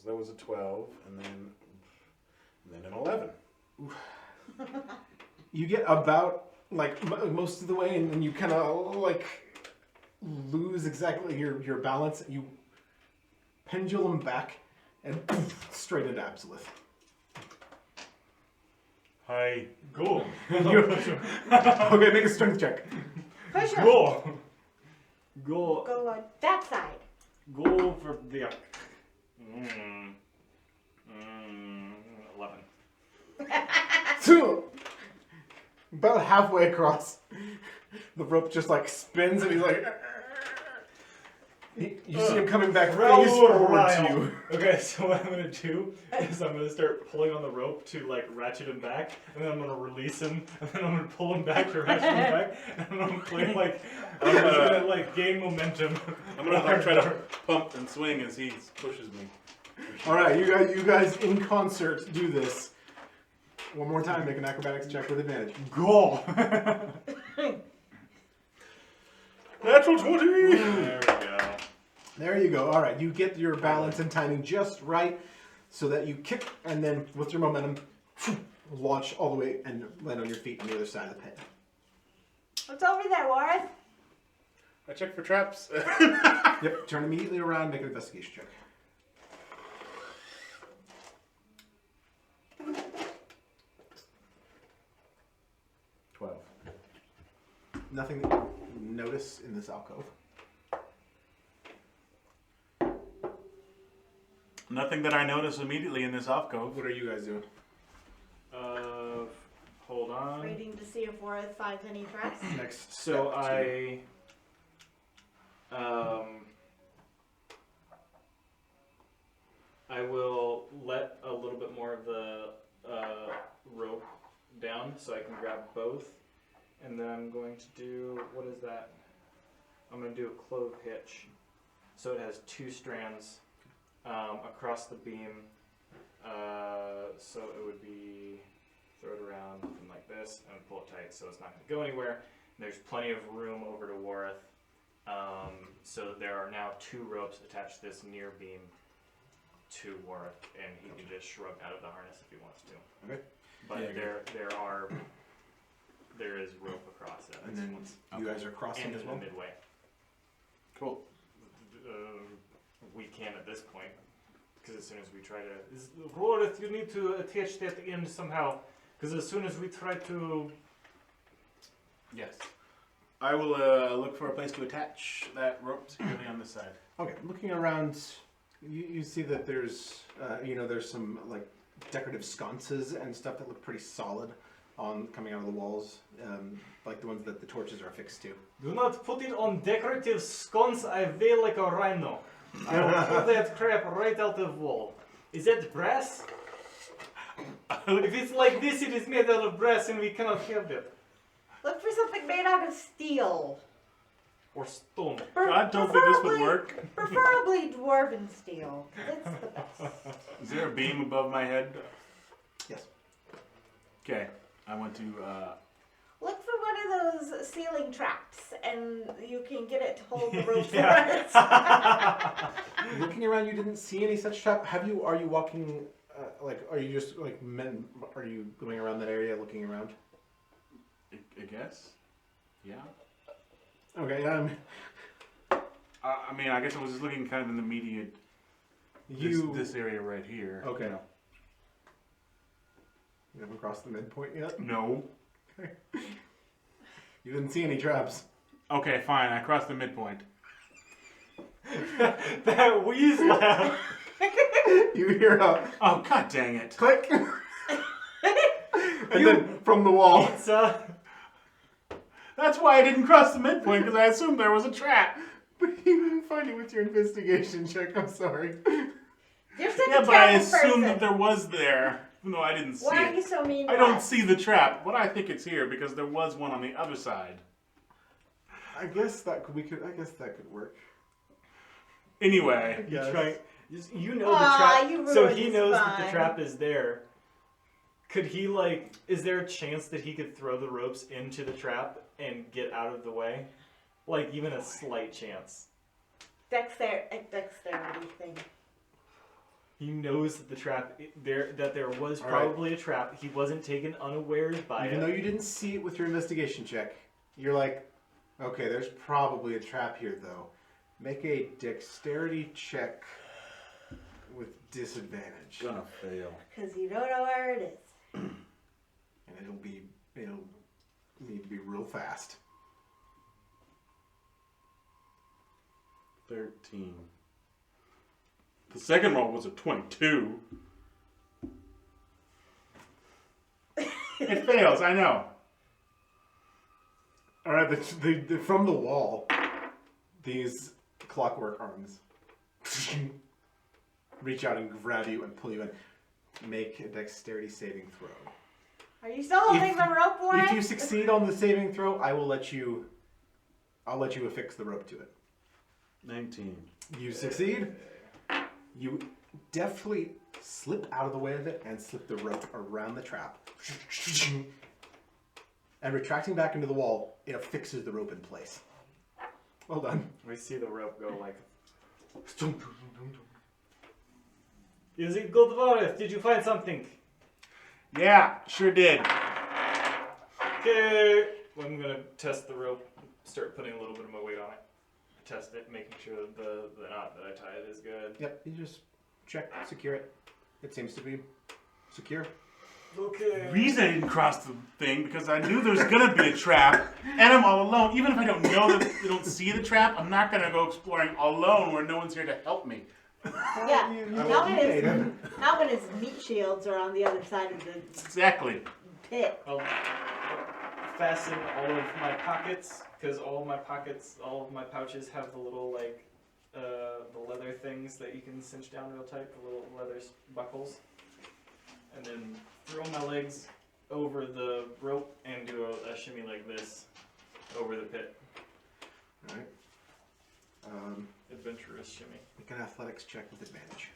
That was a 12, and then an 11. You get about like most of the way, and then you kind of like lose exactly your balance. You pendulum back and straight into Absolute. Hi. Go. Okay, make a strength check. Push her. Go. Go. Go on that side. Go for the. 11. About halfway across, the rope just like spins, and he's like. You see him coming back face forward to you. Okay, so what I'm gonna do is I'm gonna start pulling on the rope to like ratchet him back, and then I'm gonna release him, and then I'm gonna pull him back to ratchet him back, and then I'm playing like I'm gonna like gain momentum. I'm gonna like, try to pump and swing as he pushes me. All right, you guys in concert do this. One more time, make an acrobatics check with advantage. Go. Natural 20! There we go. There you go. All right, you get your balance and timing just right so that you kick and then with your momentum, launch all the way and land on your feet on the other side of the pit. What's over there, Warren? I check for traps. Yep, turn immediately around, make an investigation check. Nothing that you notice in this alcove. Nothing that I notice immediately in this alcove. What are you guys doing? Hold on. Waiting to see if Warren finds any traps. Next So step I will let a little bit more of the rope down so I can grab both, and then I'm going to do, what is that? I'm going to do a clove hitch, so it has 2 strands across the beam, so it would be throw it around and like this and pull it tight so it's not going to go anywhere. There's plenty of room over to Wareth. So there are now 2 ropes attached to this near beam to Wareth, and he can just shrug out of the harness if he wants to. Okay. But Yeah, there is rope across it. And then you guys are crossing and as in well? the midway. Cool. We can at this point, because as soon as we try to, Wareth, you need to attach that end somehow. Because as soon as we try to, Yes. I will look for a place to attach that rope securely on this side. Okay, looking around, you see that there's, there's some like decorative sconces and stuff that look pretty solid on coming out of the walls, like the ones that the torches are affixed to. do not put it on decorative sconce. I wail like a rhino. I will pull that crap right out of wall. Is that brass? If it's like this, it is made out of brass, and we cannot have it. Look for something made out of steel. Or stone. I don't think this would work. Preferably dwarven steel. It's the best. Is there a beam above my head? Yes. Okay. I want to. Look for one of those ceiling traps, and you can get it to hold the rope Yeah. for us. Looking around, you didn't see any such trap. Are you walking like, are you just like men? Are you going around that area, looking around? I guess. Yeah. Okay. I mean, I guess I was just looking kind of in the immediate. This area right here. Okay. You know. You haven't crossed the midpoint yet. No. You didn't see any traps. Okay, fine. I crossed the midpoint. That wheeze laugh. You hear a Oh, god dang it. click, and then from the wall. Pizza. That's why I didn't cross the midpoint, because I assumed there was a trap. But you didn't find it with your investigation check. I'm sorry. You're such Yeah, a but I terrible assumed person. that there was there, even though I didn't see Why are it. you so mean? I to don't us? see the trap, but I think it's here because there was one on the other side. I guess that could I guess that could work. Anyway, Yes. You know Aw, the you trap. So ruined he his knows that the fun. trap is there. Could he is there a chance that he could throw the ropes into the trap and get out of the way? Like even a slight chance. Dexterity thing. He knows that the trap there was All right. probably a trap. He wasn't taken unawares by Even it. though you didn't see it with your investigation check, you're like, okay, there's probably a trap here, though. Make a dexterity check with disadvantage, Gonna fail. Because you don't know where it is. and it'll need to be real fast. 13. the second roll was a 22. It fails, I know. All right, from the wall, these clockwork arms reach out and grab you and pull you in. Make a dexterity saving throw. Are you still holding If- the rope, boy? If you succeed on the saving throw, I'll let you affix the rope to it. 19. You succeed. You deftly slip out of the way of it and slip the rope around the trap. And retracting back into the wall, it affixes the rope in place. Well done. We see the rope go Is it Goldvareth? Did you find something? Yeah, sure did. Okay. I'm gonna test the rope. Start putting a little bit of my weight on it. Test it, making sure that the knot that I tied is good. Yep, you just check, secure it. It seems to be secure. Okay. Reason I didn't cross the thing because I knew there was gonna be a trap, and I'm all alone. Even if I don't know that they don't see the trap, I'm not gonna go exploring alone where no one's here to help me. Yeah. Alvin's meat shields are on the other side of the Exactly. pit. I'll fasten all of my pockets because all of my pouches have the little the leather things that you can cinch down real tight, the little leather buckles, and then throw my legs over the rope and do a shimmy like this over the pit. All right. Adventurous shimmy. Make an athletics check with advantage.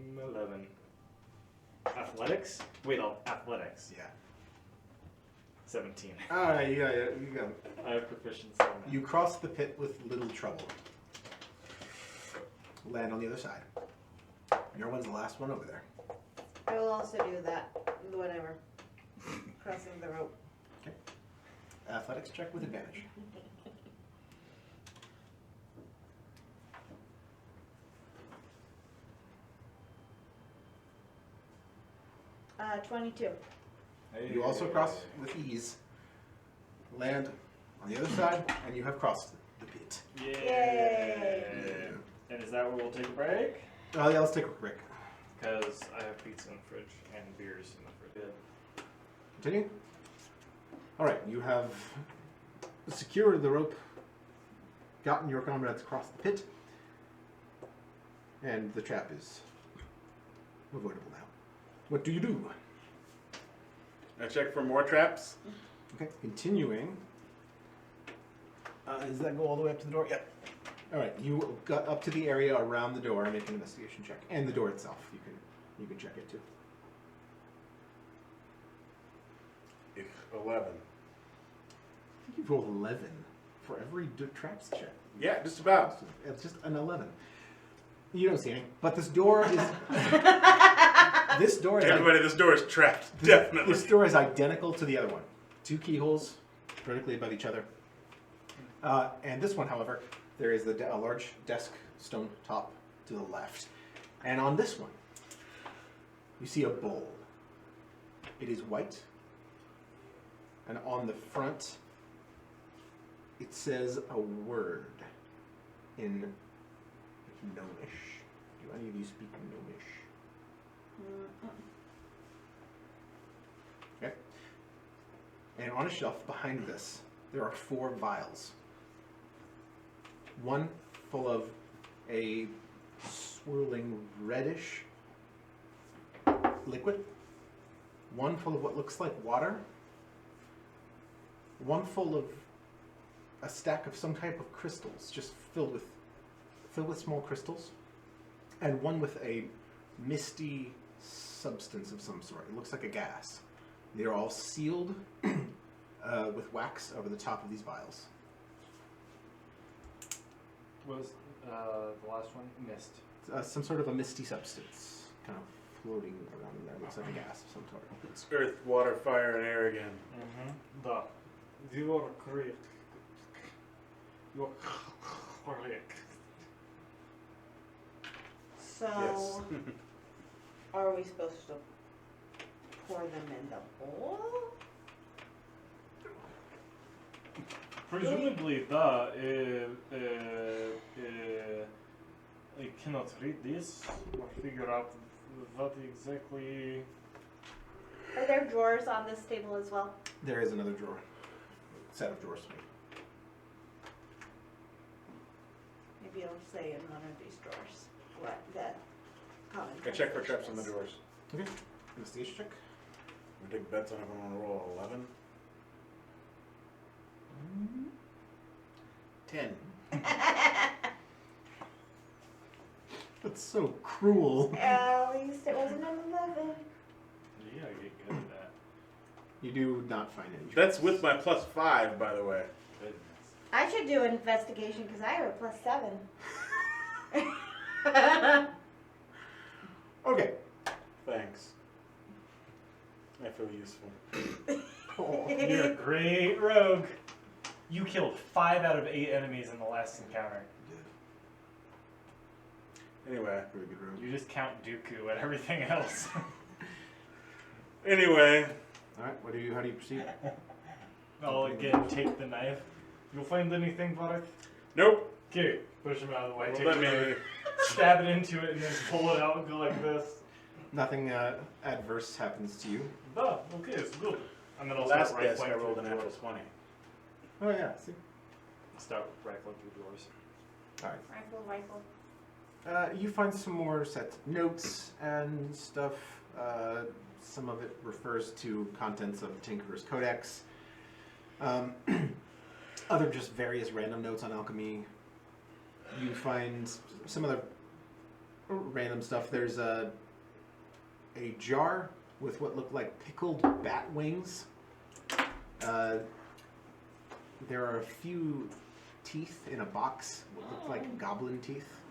Mm, 11. Athletics? Wait, athletics. Yeah. 17. All right, you got it. I have proficiency in that. You cross the pit with little trouble. Land on the other side. Your one's the last one over there. I will also do that. Whatever. Crossing the rope. Athletics check with advantage. 22. You also cross with ease. Land on the other side, and you have crossed the pit. Yay. And is that where we'll take a break? Oh yeah, let's take a quick break. Because I have pizza in the fridge and beers in the fridge. Continue. All right, you have secured the rope, gotten your comrades across the pit, and the trap is avoidable now. What do you do? I check for more traps. Okay, continuing. Does that go all the way up to the door? Yep. All right, you got up to the area around the door. Make an investigation check, and the door itself. You can You can check it too. 11. I think you've rolled 11 for every traps check. Yeah, just about. It's just an 11. You don't see any. But this door is... this door is... Everybody, this door is trapped. Definitely. This door is identical to the other one. 2 keyholes vertically above each other. And this one, however, there is a large desk stone top to the left. And on this one, you see a bowl. It is white. And on the front, it says a word in Gnomish. Do any of you speak Gnomish? Okay. And on a shelf behind this, there are 4 vials. One full of a swirling reddish liquid. One full of what looks like water. One full of a stack of some type of crystals, just filled with small crystals. And one with a misty substance of some sort. It looks like a gas. They're all sealed with wax over the top of these vials. What was the last one? Mist. Some sort of a misty substance, kind of floating around in there. Looks like a gas of some sort. It's earth, water, fire, and air again. Da. You are correct. You are correct. So, Yes. are we supposed to pour them in the bowl? Presumably, I cannot read this or figure out what exactly. Are there drawers on this table as well? There is another drawer. Set of drawers. Maybe I'll say in one of these drawers what that common. I check for traps translation on the is. doors. Okay. Investigation check. We take bets on if I'm gonna roll 11. 10. That's so cruel. At least it wasn't an 11. Yeah, I get good at that. You do not find any. That's with my +5, by the way. Goodness. I should do an investigation because I have a +7. Okay. Thanks. I feel useful. Oh. You're a great rogue. You killed 5 out of 8 enemies in the last encounter. Anyway. Very good room. You just count Dooku and everything else. Anyway. All right. What do you? How do you proceed? I'll again take the knife. You'll find anything, Vareth? Nope. Okay, push him out of the way. Well, Take let the me. knife, stab it into it, and then pull it out and go like this. Nothing adverse happens to you. Oh, okay, it's good. And then I'll Last start right desk I clicking rolled through an the apple doors. 20. Oh yeah. See. Start right clicking through doors. All right. Rifle. You find some more set notes and stuff. Some of it refers to contents of Tinkerer's Codex. Other just various random notes on alchemy. You find some other random stuff. There's a jar with what look like pickled bat wings. There are a few teeth in a box, what look like goblin teeth.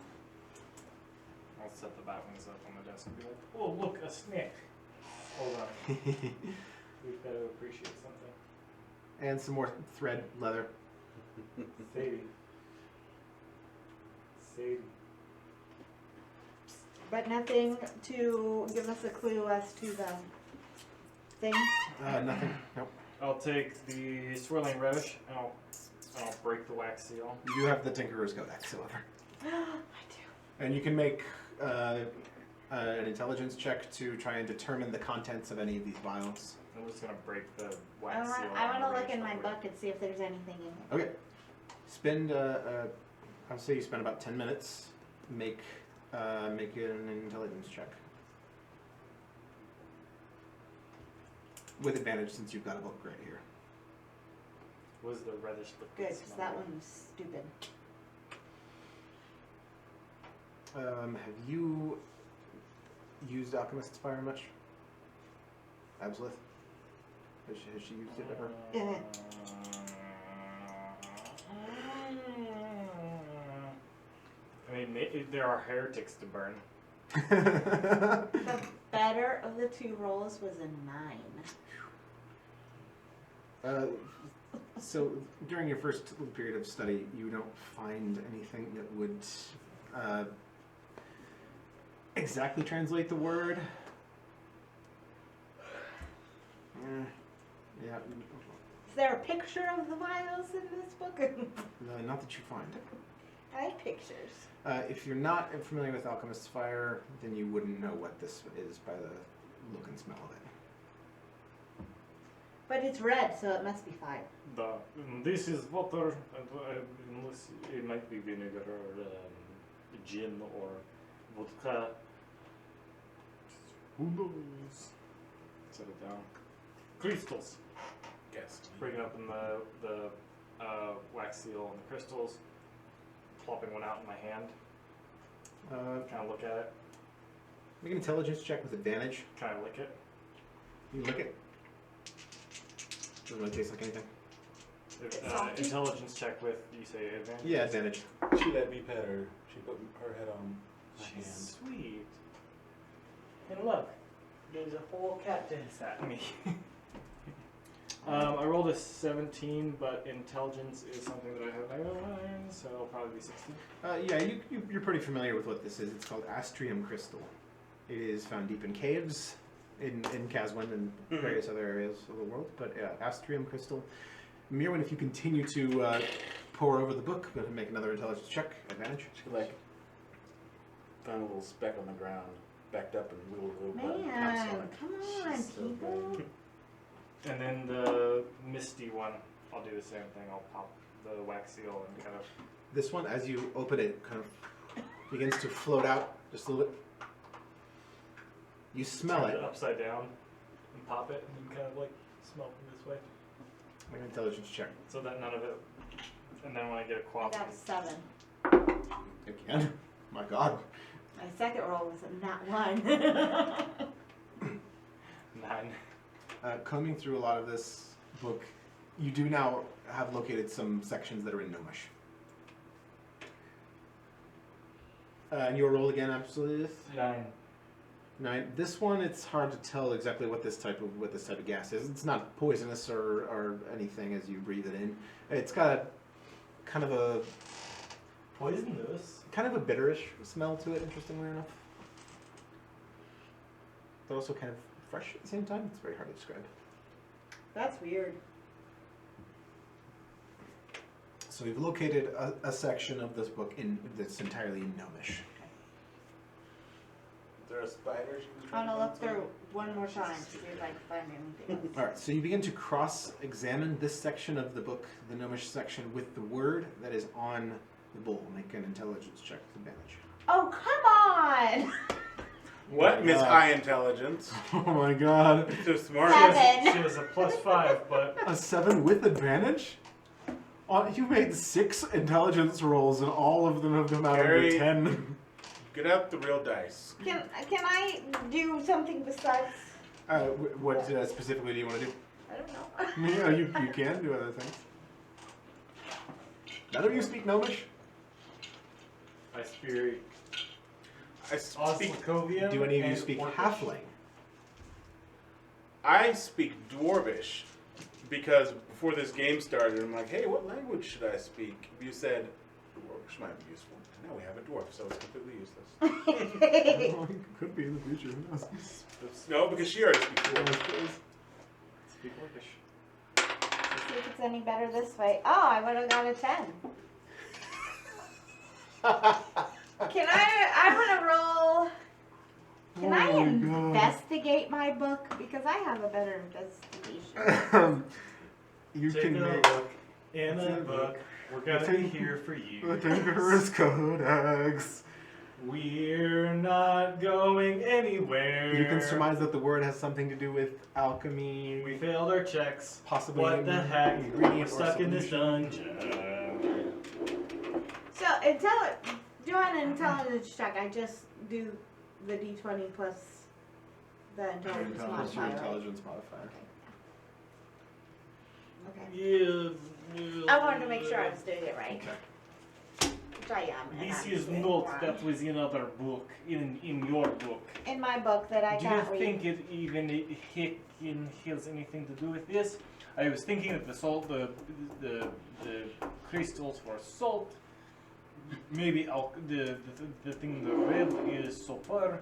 I'll set the bat wings up on the desk and be like, oh, look, a snake. Hold on. We've got to appreciate something. And some more thread leather. Sadie. Sadie. But nothing to give us a clue as to the thing. Nothing. Nope. I'll take the swirling reddish and I'll break the wax seal. You do have the Tinkerer's Codex, however. I do. And you can make an intelligence check to try and determine the contents of any of these vials. I'm just gonna break the I wax seal. want on to the look in reddish my liquid. book and see if there's anything in it. Okay. Spend, I'll say you spend about 10 minutes. Make an intelligence check. With advantage since you've got a book right here. Was the reddish liquid Good, because that smell? one was stupid. Have you used Alchemist's Fire much? Absolute? Has she used it ever? Yeah. I mean, there are heretics to burn. The better of the two rolls was a 9. So during your first little period of study, you don't find anything that would exactly translate the word. Yeah, Is there a picture of the vials in this book? not that you find. I like pictures. If you're not familiar with Alchemist's Fire, then you wouldn't know what this is by the look and smell of it. But it's red, so it must be fire. This is water, unless it might be vinegar or gin or vodka. Who knows? Set it down. Crystals. Yes. Breaking up in the wax seal and the crystals. Plopping one out in my hand. Kind of look at it. Make an intelligence check with advantage. Kind of lick it. You lick it. Doesn't really taste like anything. Salty? Intelligence check with, you say advantage? Yeah, advantage. She let me pet her. She put her head on my hand. She's sweet. And look, there's a whole cat to hiss at me. I rolled a 17, but intelligence is something that I have memorized, so it'll probably be 16. Yeah, you're pretty familiar with what this is. It's called Astrium Crystal. It is found deep in caves in Caswin and various other areas of the world. But Astrium Crystal. Mirwin, if you continue to pour over the book, go ahead and make another intelligence check. Advantage. She like found a little speck on the ground, backed up and wiggled a little button. Man, come on, She's so people. good. And then the misty one, I'll do the same thing. I'll pop the wax seal and kind of... This one, as you open it, kind of begins to float out just a little bit. You smell turn it. upside down and pop it, and you kind of like smell from this way. Make an intelligence check. So that none of it... And then when I get a I quaff... got a 7. Again. My God. My second roll was a nat 1. 9. Combing through a lot of this book, you do now have located some sections that are in Gnomish. And your roll again, Absolute? 9. 9. This one, it's hard to tell exactly what this type of gas is. It's not poisonous or anything as you breathe it in. It's got a kind of a Poisonous? bitterish smell to it, interestingly enough. But also kind of fresh at the same time. It's very hard to describe. That's weird. So we've located a section of this book that's entirely in Gnomish. Is there a spider she was I'm trying gonna to look through one more time to see if I can find anything else. All right, so you begin to cross-examine this section of the book, the Gnomish section, with the word that is on the bowl. Make an intelligence check with advantage. Oh, come on! What? Miss High Intelligence. Oh my God! So smart. 7. She has a +5, but... A 7 with advantage? You made 6 intelligence rolls, and all of them have come out under Very- 10. Get out the real dice. Can I do something besides? What specifically do you want to do? I don't know. Yeah, you can do other things. None of you speak Gnomish? I speak I speak. Oslokovian Do any of you and speak Orcish. Halfling? I speak Dwarvish because before this game started, I'm like, hey, what language should I speak? You said Dwarvish might be useful. Now we have a dwarf, so it's completely useless. Oh, it could be in the future. Who knows? No, because she already speaks Dwarvish. Speak Orcish. See if it's any better this way. Oh, I would have got a 10. Can I want to roll. Can I Oh my God. investigate my book? Because I have a better investigation. You Take can a make look in It's a in book. We're gonna be here for you. the Dangerous Codex. We're not going anywhere. You can surmise that the word has something to do with alchemy. We failed our checks. Possibly What the heck? We're ingredient or stuck in this solution. dungeon. So, do an intelligence check. I just do the D20 plus the intelligence Plus your modifier. Right? intelligence modifier. Okay. Yeah. I wanted to make sure I was doing it right, Okay. which I am. and This I'm is doing not wrong. that was in other book, in your book. In my book that I Do you can't read. think it even has anything to do with this? I was thinking that the salt, the crystals for salt. Maybe the thing the red is sulfur.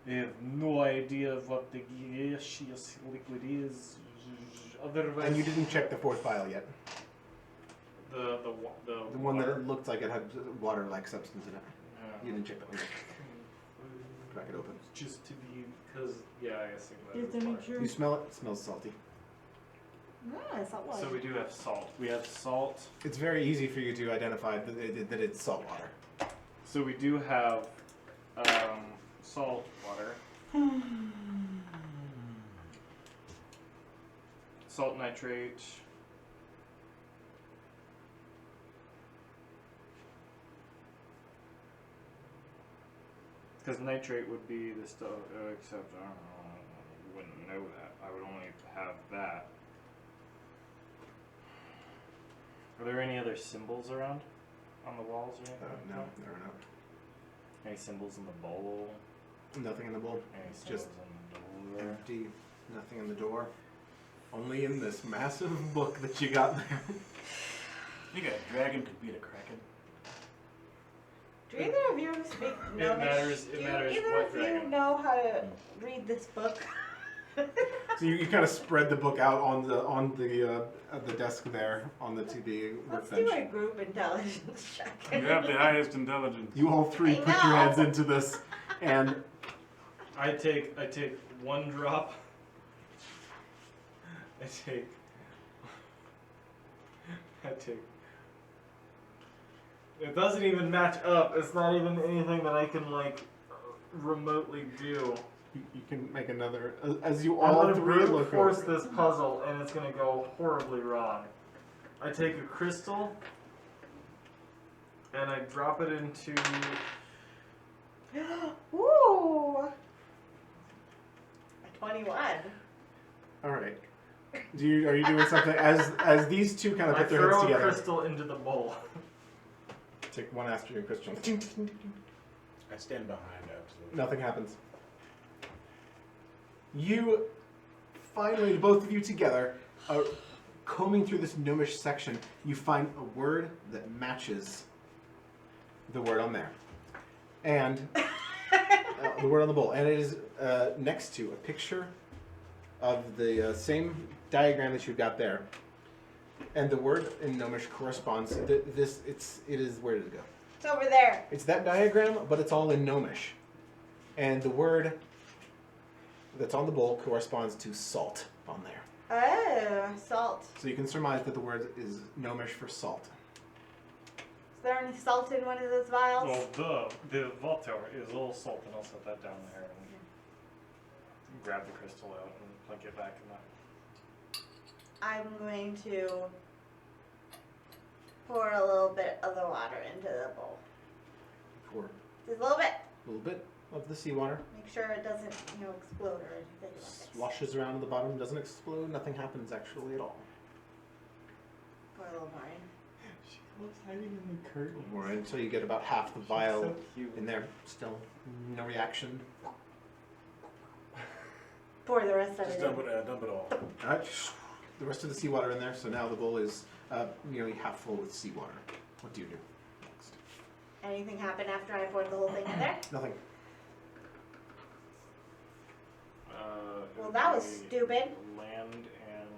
I have no idea what the gaseous liquid is. Otherwise, And you didn't check the fourth vial yet. the The one that looked like it had water-like substance in it. You didn't check that one yet. Crack it open. Just to be, because yeah, I assume that. Just is to make water. sure. You smell it? It smells salty. It's not So we do have salt. We have salt. It's very easy for you to identify that it's salt water. So we do have salt water. Salt nitrate. Because nitrate would be the stuff, except I don't know, you wouldn't know that. I would only have that. Are there any other symbols around on the walls or anything? No, there are not. Any symbols in the bowl? Nothing in the bowl. Any It's symbols just in the door? empty. Nothing in the door. Only in this massive book that you got there. I think a dragon could beat a kraken. Do either of you speak It Gnomish? matters- it Do matters either what of you dragon. know how to read this book? So you kind of spread the book out on the desk there on the 2B Let's workbench. do a group intelligence check. You have the highest intelligence. You all three I put your know. heads into this, and I take one drop. I take. It doesn't even match up. It's not even anything that I can like remotely do. you can make another. As you I'm all gonna three brute look force over. this puzzle, and it's gonna go horribly wrong. I take a crystal, and I drop it into. Woo! A 21. All right. Are you doing something as these two kind of I put their heads throw a together? crystal into the bowl. Take one after you, Christian. I stand behind, absolutely. Nothing happens. You finally, both of you together, combing through this gnomish section, you find a word that matches the word on there, and the word on the bowl, and it is next to a picture of the same diagram that you've got there, and the word in gnomish corresponds. It is where did it go? It's over there. It's that diagram, but it's all in gnomish. And the word that's on the bowl corresponds to salt on there. Oh, salt. So you can surmise that the word is gnomish for salt. Is there any salt in one of those vials? Well, the water is all salt, and I'll set that down there and grab the crystal out and plug it back in that. I'm going to pour a little bit of the water into the bowl. Pour Just a little bit. a little bit of the seawater. Make sure it doesn't, explode or anything like this. Sloshes around at the bottom, doesn't explode, nothing happens actually at all. Pour a little more in. She loves hiding in the curtain. More until you get about half the vial So cute. in there. Still no reaction. Pour the rest of Just it in. dump it all. Alright, the rest of the seawater in there, so now the bowl is nearly half full with seawater. What do you do next? Anything happen after I poured the whole thing in there? Nothing. Well, that was stupid. Land and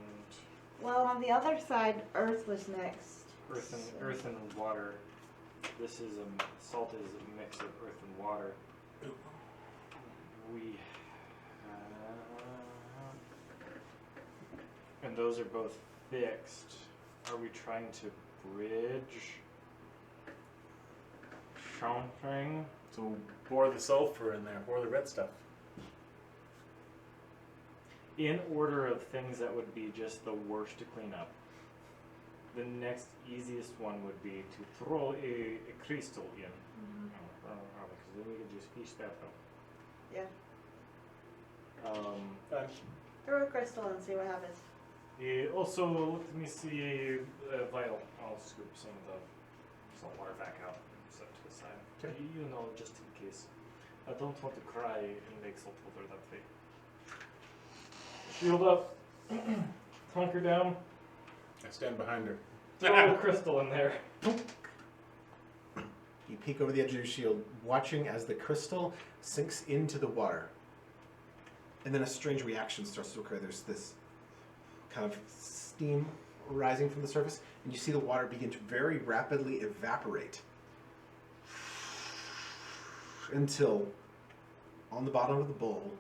Well, on the other side, Earth was next. earth and water. This is salt is a mix of earth and water. We and those are both fixed. Are we trying to bridge something? So pour the sulfur in there, pour the red stuff. In order of things that would be just the worst to clean up, the next easiest one would be to throw a crystal in. Because then we could just fish that up. Yeah. Um, Throw a crystal and see what happens. also, let me see a vial. I'll scoop some of the salt water back out and set to the side. Okay. You know, just in case. I don't want to cry and make salt water that way. Shield up. Hunker down. I stand behind her. Throw a crystal in there. You peek over the edge of your shield, watching as the crystal sinks into the water. And then a strange reaction starts to occur. There's this kind of steam rising from the surface, and you see the water begin to very rapidly evaporate. Until, on the bottom of the bowl,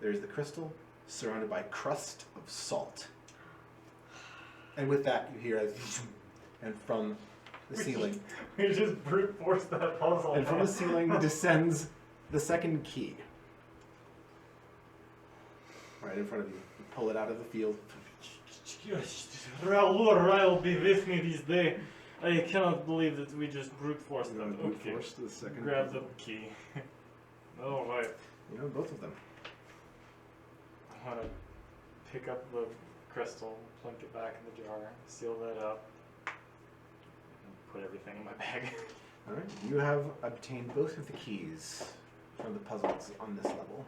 there's the crystal surrounded by crust of salt. And with that, you hear and from the ceiling, We just brute forced that puzzle. and from the ceiling descends the second key. Right in front of you. You pull it out of the field. Raul be with me this day. I cannot believe that we just brute forced You them. know, brute Okay. force to the second Grab key. the key. Alright. You know, both of them. I want to pick up the crystal, plunk it back in the jar, seal that up, and put everything in my bag. Alright, you have obtained both of the keys from the puzzles on this level.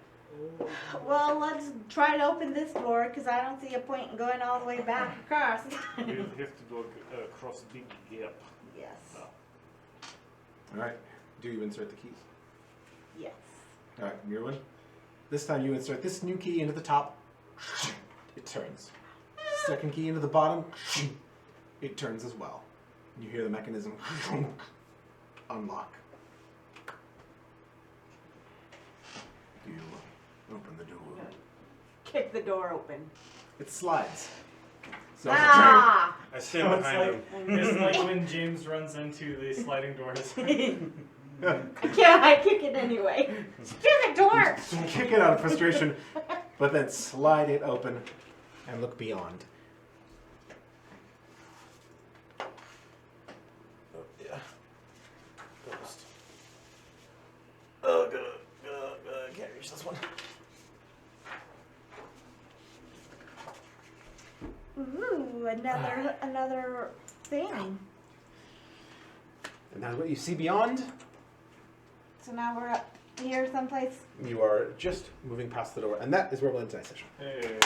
Well, let's try to open this door because I don't see a point in going all the way back across. We have to do a cross big gap. Yes. So. Alright, do you insert the keys? Yes. Alright, Mirwin. This time you insert this new key into the top. It turns. Second key into the bottom. It turns as well. You hear the mechanism unlock. You open the door. Kick the door open. It slides. So Ah! I stand behind him. It's like when James runs into the sliding doors. I kick it anyway. Screw the door! kick it out of frustration, but then slide it open and look beyond. Oh, yeah. Ghost. Oh, I can't reach this one. Ooh, another thing. And that's what you see beyond. So now we're up here someplace. You are just moving past the door, and that is where we'll end tonight's session. Hey.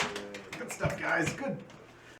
Good stuff, guys. Good